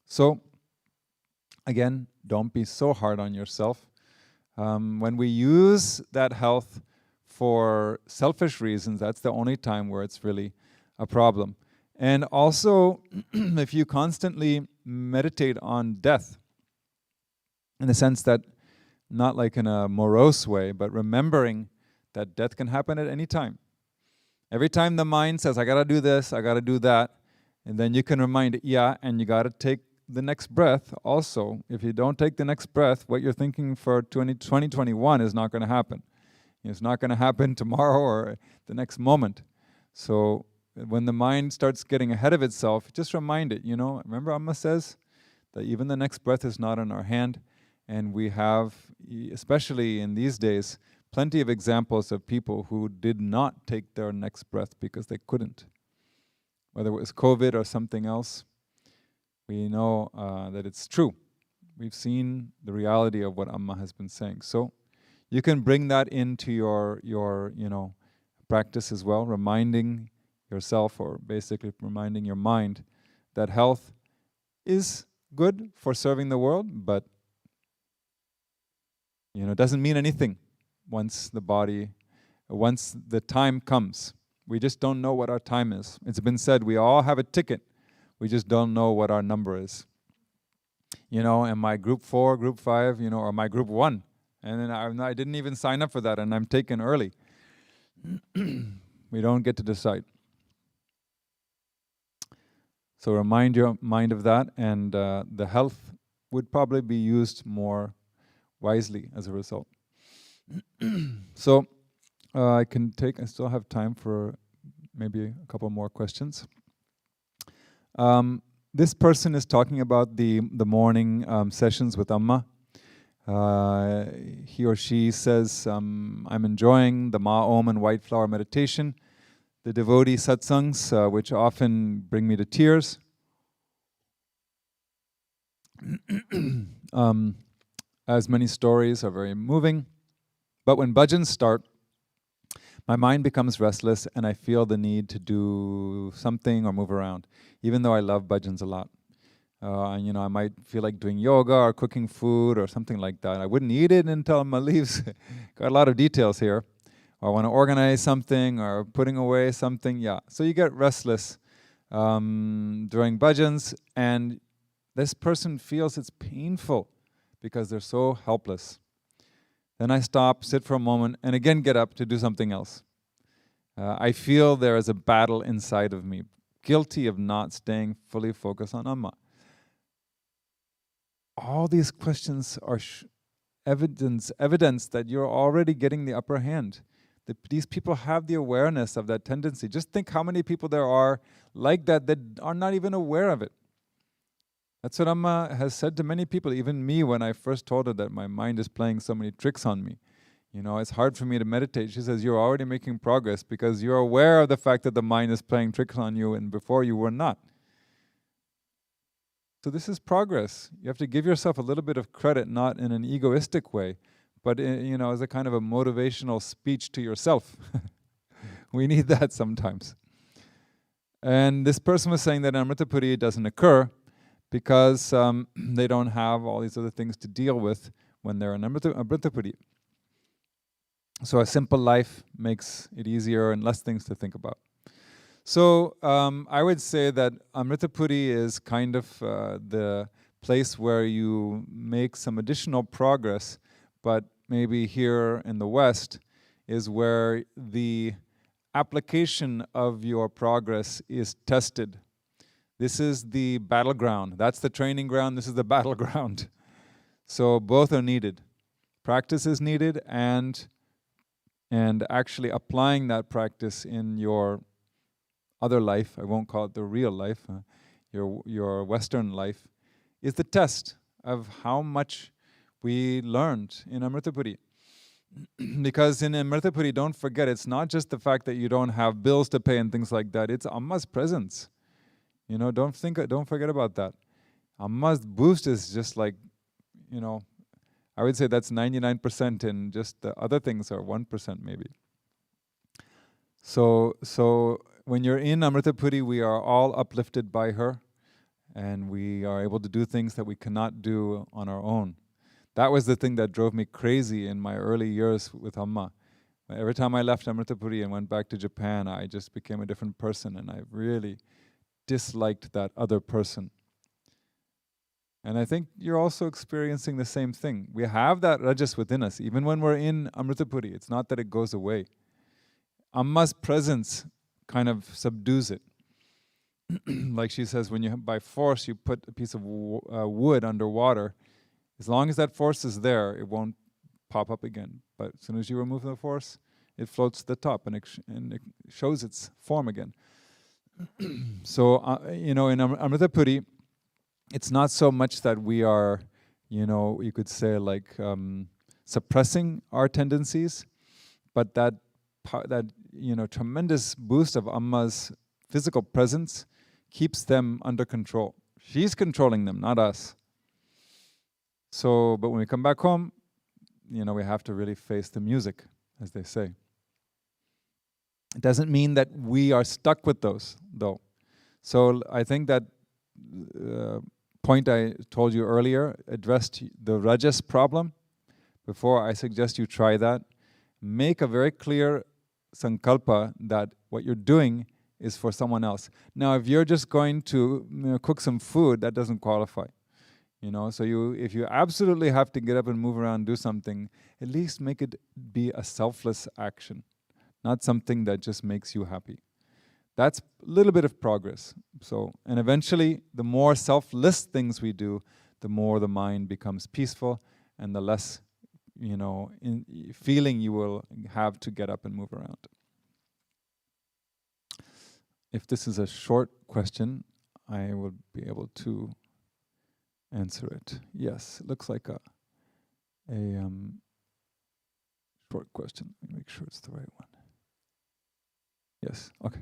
So, again, don't be so hard on yourself. When we use that health for selfish reasons, that's the only time where it's really a problem. And also, if you constantly meditate on death, in the sense that, not like in a morose way, but remembering that death can happen at any time. Every time the mind says, I gotta do this, I gotta do that, and then you can remind it, and you gotta take the next breath also. If you don't take the next breath, what you're thinking for 2021 is not gonna happen. It's not gonna happen tomorrow or the next moment. So when the mind starts getting ahead of itself, just remind it, remember Amma says that even the next breath is not in our hand, and we have, especially in these days, plenty of examples of people who did not take their next breath because they couldn't. Whether it was COVID or something else, we know that it's true. We've seen the reality of what Amma has been saying. So you can bring that into your practice as well, reminding yourself, or basically reminding your mind, that health is good for serving the world, but it doesn't mean anything once the time comes. We just don't know what our time is. It's been said we all have a ticket, we just don't know what our number is. Am I group 4, group 5, or am I group 1? And then I didn't even sign up for that, and I'm taken early. We don't get to decide. So remind your mind of that, and the health would probably be used more wisely as a result. So I still have time for maybe a couple more questions. This person is talking about the morning sessions with Amma. He or she says, I'm enjoying the Ma Om and White Flower meditation, the devotee satsangs, which often bring me to tears. As many stories are very moving. But when bhajans start, my mind becomes restless and I feel the need to do something or move around, even though I love bhajans a lot. I might feel like doing yoga or cooking food or something like that. I wouldn't eat it until Amma leaves. Got a lot of details here. Or I want to organize something or putting away something. So you get restless during bhajans, and this person feels it's painful because they're so helpless. Then I stop, sit for a moment, and again get up to do something else. I feel there is a battle inside of me, guilty of not staying fully focused on Amma. All these questions are evidence that you're already getting the upper hand. These people have the awareness of that tendency. Just think how many people there are like that are not even aware of it. That's what Amma has said to many people, even me, when I first told her that my mind is playing so many tricks on me. It's hard for me to meditate. She says, you're already making progress because you're aware of the fact that the mind is playing tricks on you, and before you were not. So this is progress. You have to give yourself a little bit of credit, not in an egoistic way, but as a kind of a motivational speech to yourself. We need that sometimes. And this person was saying that Amrita Puri doesn't occur because they don't have all these other things to deal with when they're in Amrita Puri. So a simple life makes it easier and less things to think about. So I would say that Amritapuri is kind of the place where you make some additional progress, but maybe here in the West is where the application of your progress is tested. This is the battleground. That's the training ground. This is the battleground. So both are needed. Practice is needed, and actually applying that practice in your other life, I won't call it the real life, your Western life, is the test of how much we learned in Amritapuri. Because in Amritapuri, don't forget, it's not just the fact that you don't have bills to pay and things like that. It's Amma's presence. You know, don't forget about that. Amma's boost is just like, you know, I would say that's 99%, and just the other things are 1% maybe. So when you're in Amritapuri, we are all uplifted by her, and we are able to do things that we cannot do on our own. That was the thing that drove me crazy in my early years with Amma. Every time I left Amritapuri and went back to Japan, I just became a different person, and I really disliked that other person. And I think you're also experiencing the same thing. We have that rajas within us, even when we're in Amritapuri. It's not that it goes away. Amma's presence kind of subdues it. Like she says, when you, by force, you put a piece of wood under water, as long as that force is there, it won't pop up again. But as soon as you remove the force, it floats to the top, and it shows its form again. So, you know, in Amritapuri, it's not so much that we are, you know, you could say like suppressing our tendencies, but that you know, tremendous boost of Amma's physical presence keeps them under control. She's controlling them, not us. So, but when we come back home, you know, we have to really face the music, as they say. It doesn't mean that we are stuck with those, though. So I think that point I told you earlier addressed the rajas problem. Before, I suggest you try that. Make a very clear sankalpa that what you're doing is for someone else. Now, if you're just going to, you know, cook some food, that doesn't qualify. You know, so if you absolutely have to get up and move around and do something, at least make it be a selfless action, not something that just makes you happy. That's a little bit of progress. So, and eventually, the more selfless things we do, the more the mind becomes peaceful, and the less, you know, feeling you will have to get up and move around. If this is a short question, I will be able to answer it. Yes, it looks like a short question. Let me make sure it's the right one. Yes, okay.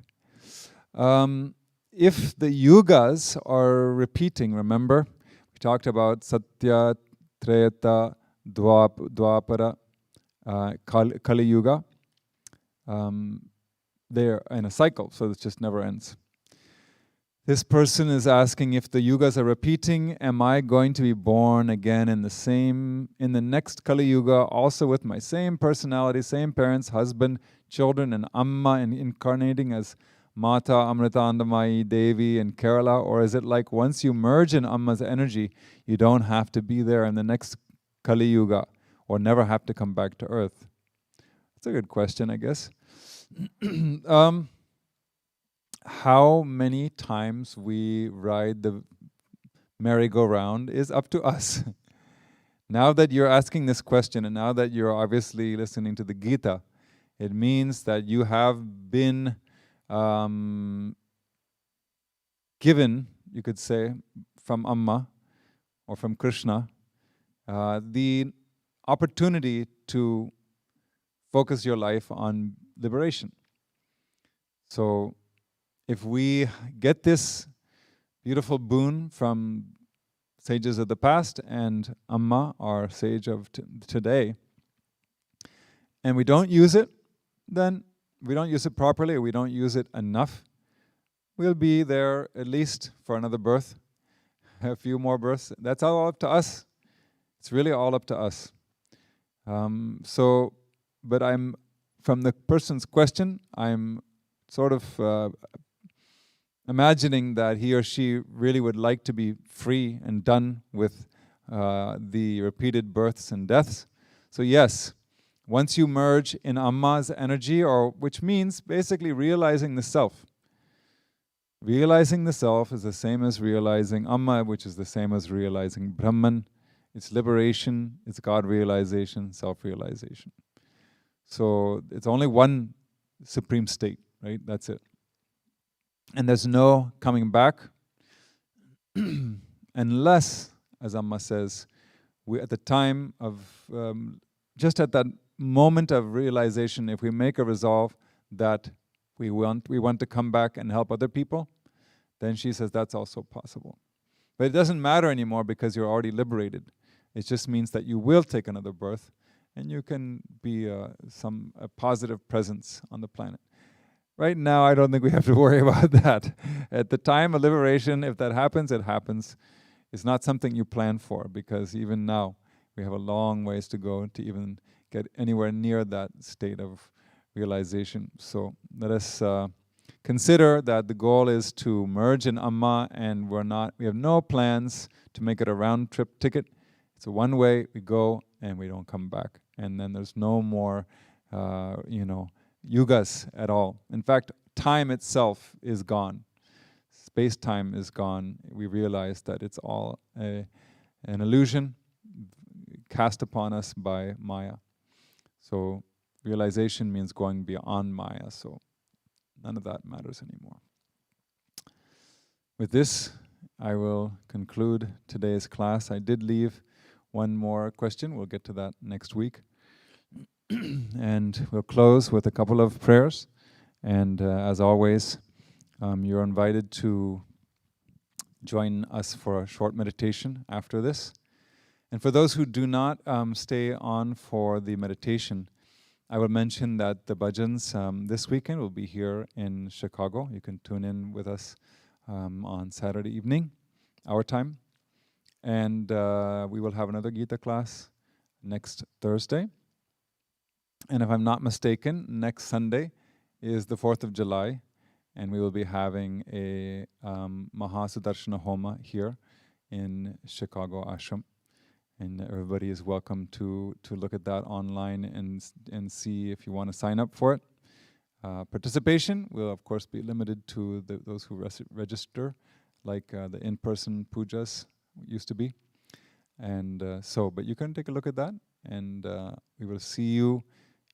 If the yugas are repeating, remember, we talked about Satya, Treta, Dwapara, Kali Yuga. They're in a cycle, so it just never ends. This person is asking, if the yugas are repeating, am I going to be born again in the next Kali Yuga, also with my same personality, same parents, husband, children, and Amma, and incarnating as Mata, Amritandamayi, Devi, and Kerala? Or is it like once you merge in Amma's energy, you don't have to be there in the next Kali Yuga, or never have to come back to earth? That's a good question, I guess. How many times we ride the merry-go-round is up to us. Now that you're asking this question, and now that you're obviously listening to the Gita, it means that you have been given, you could say, from Amma or from Krishna, the opportunity to focus your life on liberation. So, if we get this beautiful boon from sages of the past and Amma, our sage of today, and we don't use it, then we don't use it properly, or we don't use it enough, we'll be there at least for another birth, a few more births. That's all up to us. It's really all up to us. So but I'm, from the person's question, I'm sort of imagining that he or she really would like to be free and done with the repeated births and deaths. So yes, once you merge in Amma's energy, or which means basically realizing the self. Realizing the self is the same as realizing Amma, which is the same as realizing Brahman. It's liberation, it's God realization, self-realization. So it's only one supreme state, right? That's it. And there's no coming back unless, as Amma says, we at the time of, just at that moment of realization, if we make a resolve that we want to come back and help other people, then she says that's also possible. But it doesn't matter anymore because you're already liberated. It just means that you will take another birth and you can be a positive presence on the planet. Right now, I don't think we have to worry about that. At the time of liberation, if that happens, it happens. It's not something you plan for, because even now, we have a long ways to go to even get anywhere near that state of realization. So let us consider that the goal is to merge in Amma, and we have no plans to make it a round trip ticket. It's a one way, we go and we don't come back. And then there's no more, yugas at all. In fact, time itself is gone. Space-time is gone. We realize that it's all an illusion cast upon us by Maya. So realization means going beyond Maya, so none of that matters anymore. With this, I will conclude today's class. I did leave one more question. We'll get to that next week. And we'll close with a couple of prayers. And as always, you're invited to join us for a short meditation after this. And for those who do not stay on for the meditation, I will mention that the bhajans this weekend will be here in Chicago. You can tune in with us on Saturday evening, our time. And we will have another Gita class next Thursday. And if I'm not mistaken, next Sunday is the 4th of July, and we will be having a Mahasudarshana Homa here in Chicago Ashram. And everybody is welcome to look at that online and see if you want to sign up for it. Participation will, of course, be limited to those who register, like the in-person pujas used to be. And but you can take a look at that, and we will see you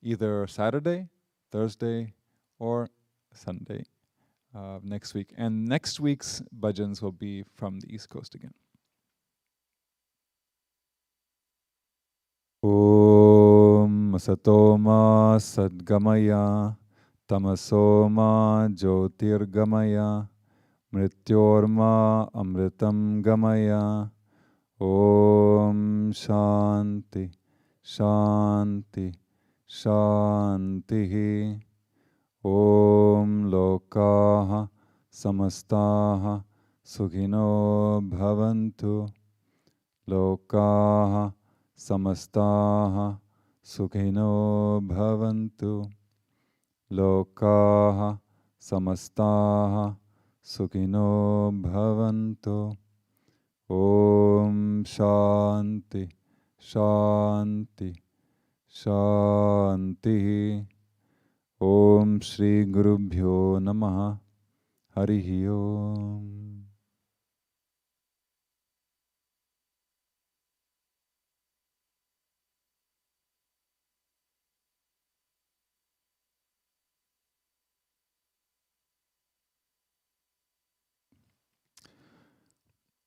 either Saturday, Thursday, or Sunday next week. And next week's bhajans will be from the East Coast again. Om Satoma Sadgamaya Tamasoma Jyotirgamaya Mrityorma Amritam Gamaya. Om Shanti Shanti Shanti. Om Lokaha Samastaha Sukhino Bhavantu. Lokaha Samastaha Sukhino Bhavantu. Lokaha Samastaha Sukhino Bhavantu. Om Shanti Shanti Shanti. Om Shri Gurubhyo Namaha. Harihi Om.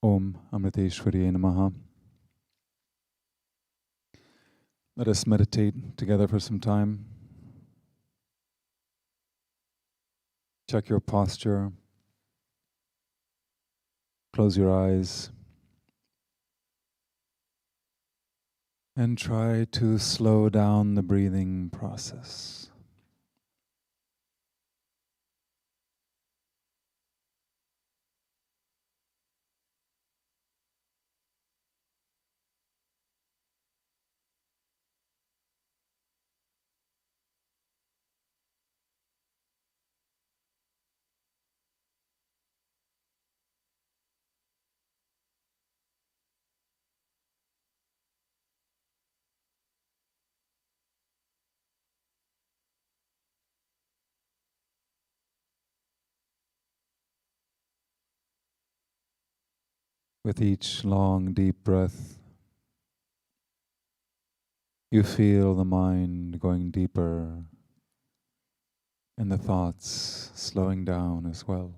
Om Amriteshwariye Namaha. Let us meditate together for some time. Check your posture. Close your eyes. And try to slow down the breathing process. With each long, deep breath, you feel the mind going deeper and the thoughts slowing down as well.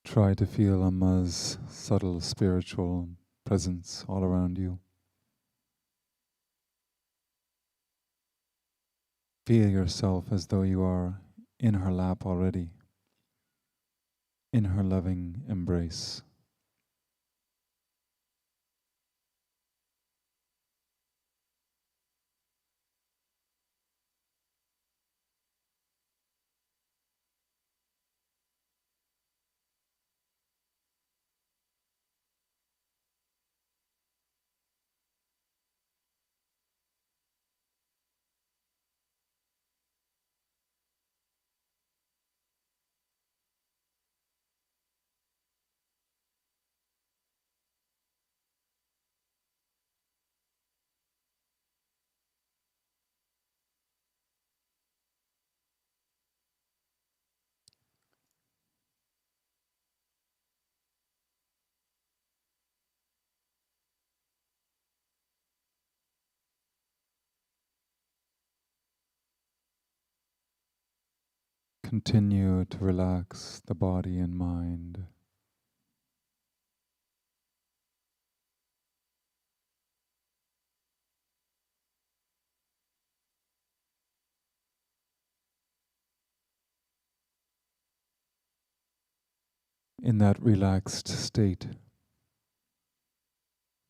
Try to feel Amma's subtle spiritual presence all around you. Feel yourself as though you are in her lap already, in her loving embrace. Continue to relax the body and mind. In that relaxed state,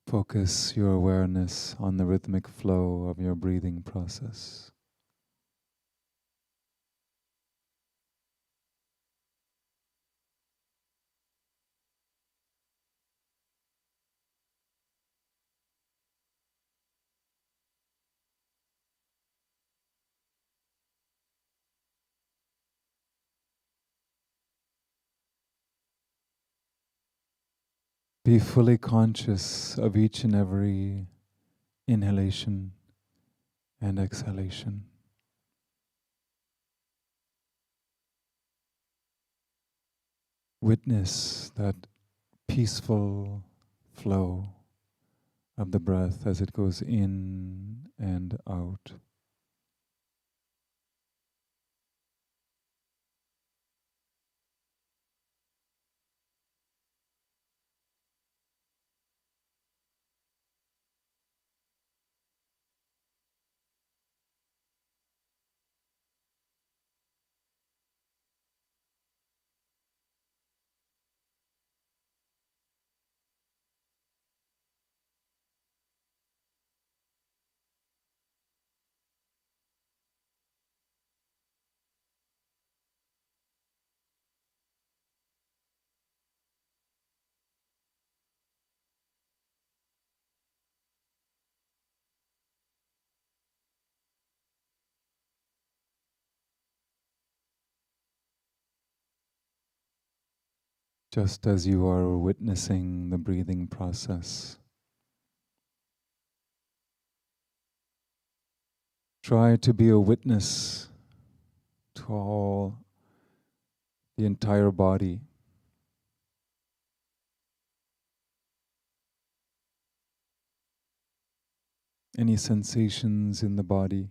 focus your awareness on the rhythmic flow of your breathing process. Be fully conscious of each and every inhalation and exhalation. Witness that peaceful flow of the breath as it goes in and out. Just as you are witnessing the breathing process, try to be a witness to all the entire body. Any sensations in the body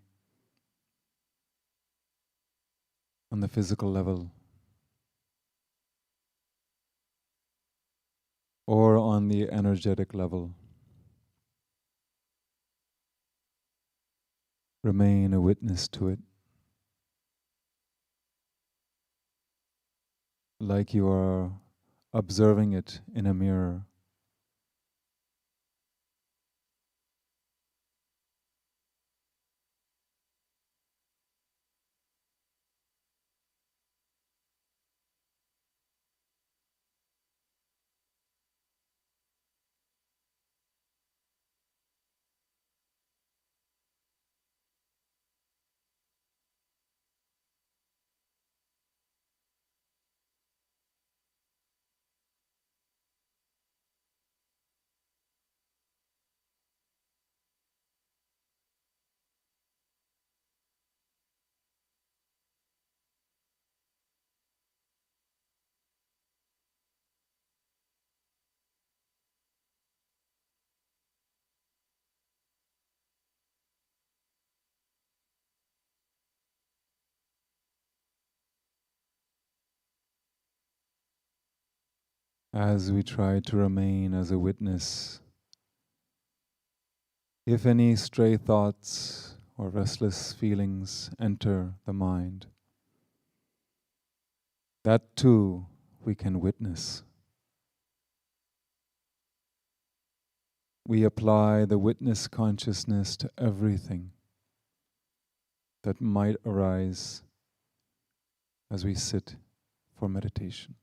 on the physical level or on the energetic level. Remain a witness to it, like you are observing it in a mirror. as we try to remain as a witness. If any stray thoughts or restless feelings enter the mind, that too we can witness. We apply the witness consciousness to everything that might arise as we sit for meditation.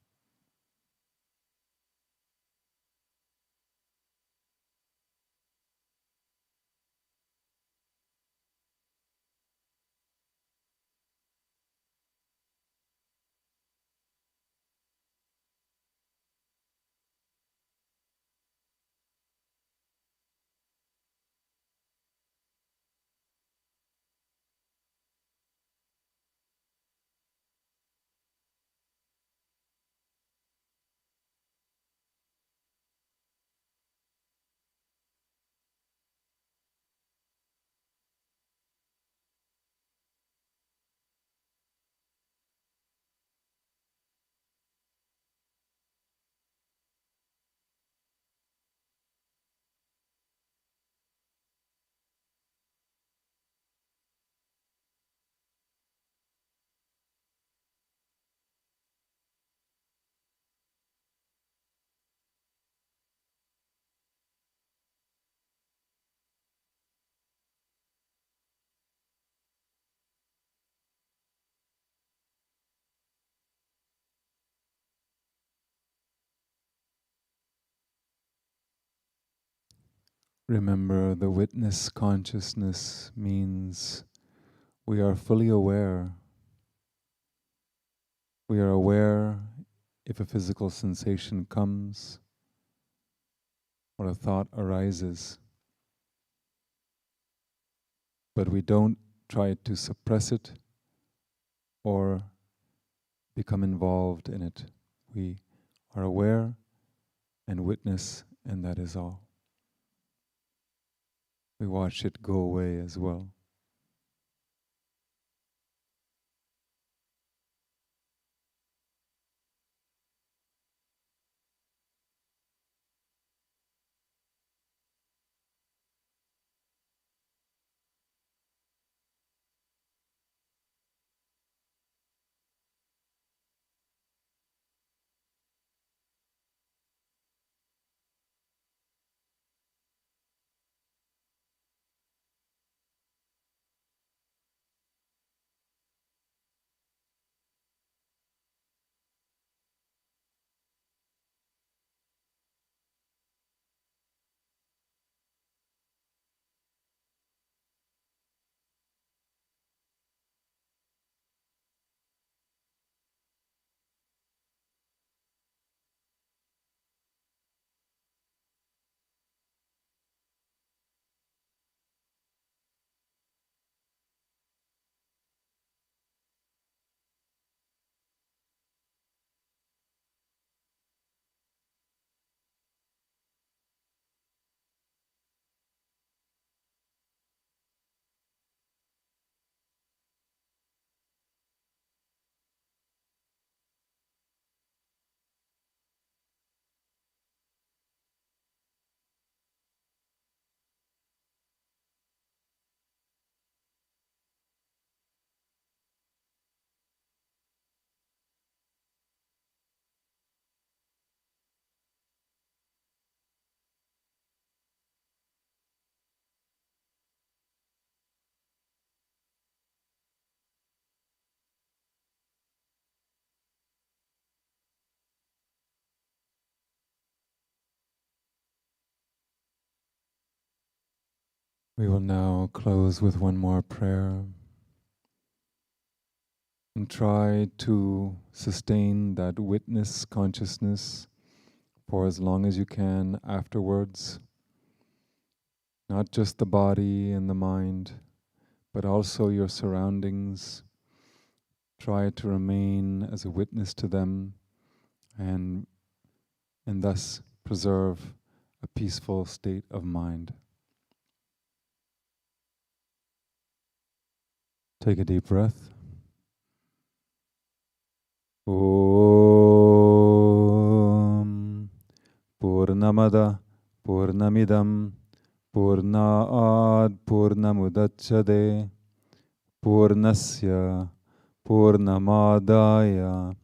Remember, the witness consciousness means we are fully aware. We are aware if a physical sensation comes or a thought arises, but we don't try to suppress it or become involved in it. We are aware and witness, and that is all. We watch it go away as well. We will now close with one more prayer and try to sustain that witness consciousness for as long as you can afterwards. Not just the body and the mind, but also your surroundings. Try to remain as a witness to them and thus preserve a peaceful state of mind. Take a deep breath. Om. Purnamada Purnamidam Purnaad Purnamudachyate Purnasya Purnamadaya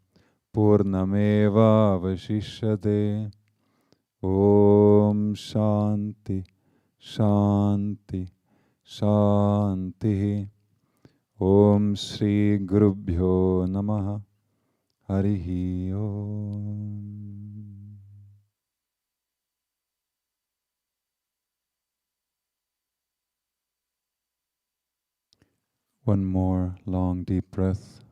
Purnameva Vashishyate. Om Shanti Shanti Shanti. Om Shri Gurubhyo Namaha. Harihi Om. One more long deep breath.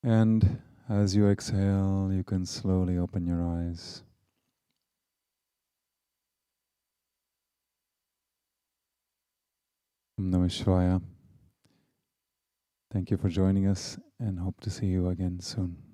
And as you exhale, you can slowly open your eyes. Om Namah Shivaya. Thank you for joining us and hope to see you again soon.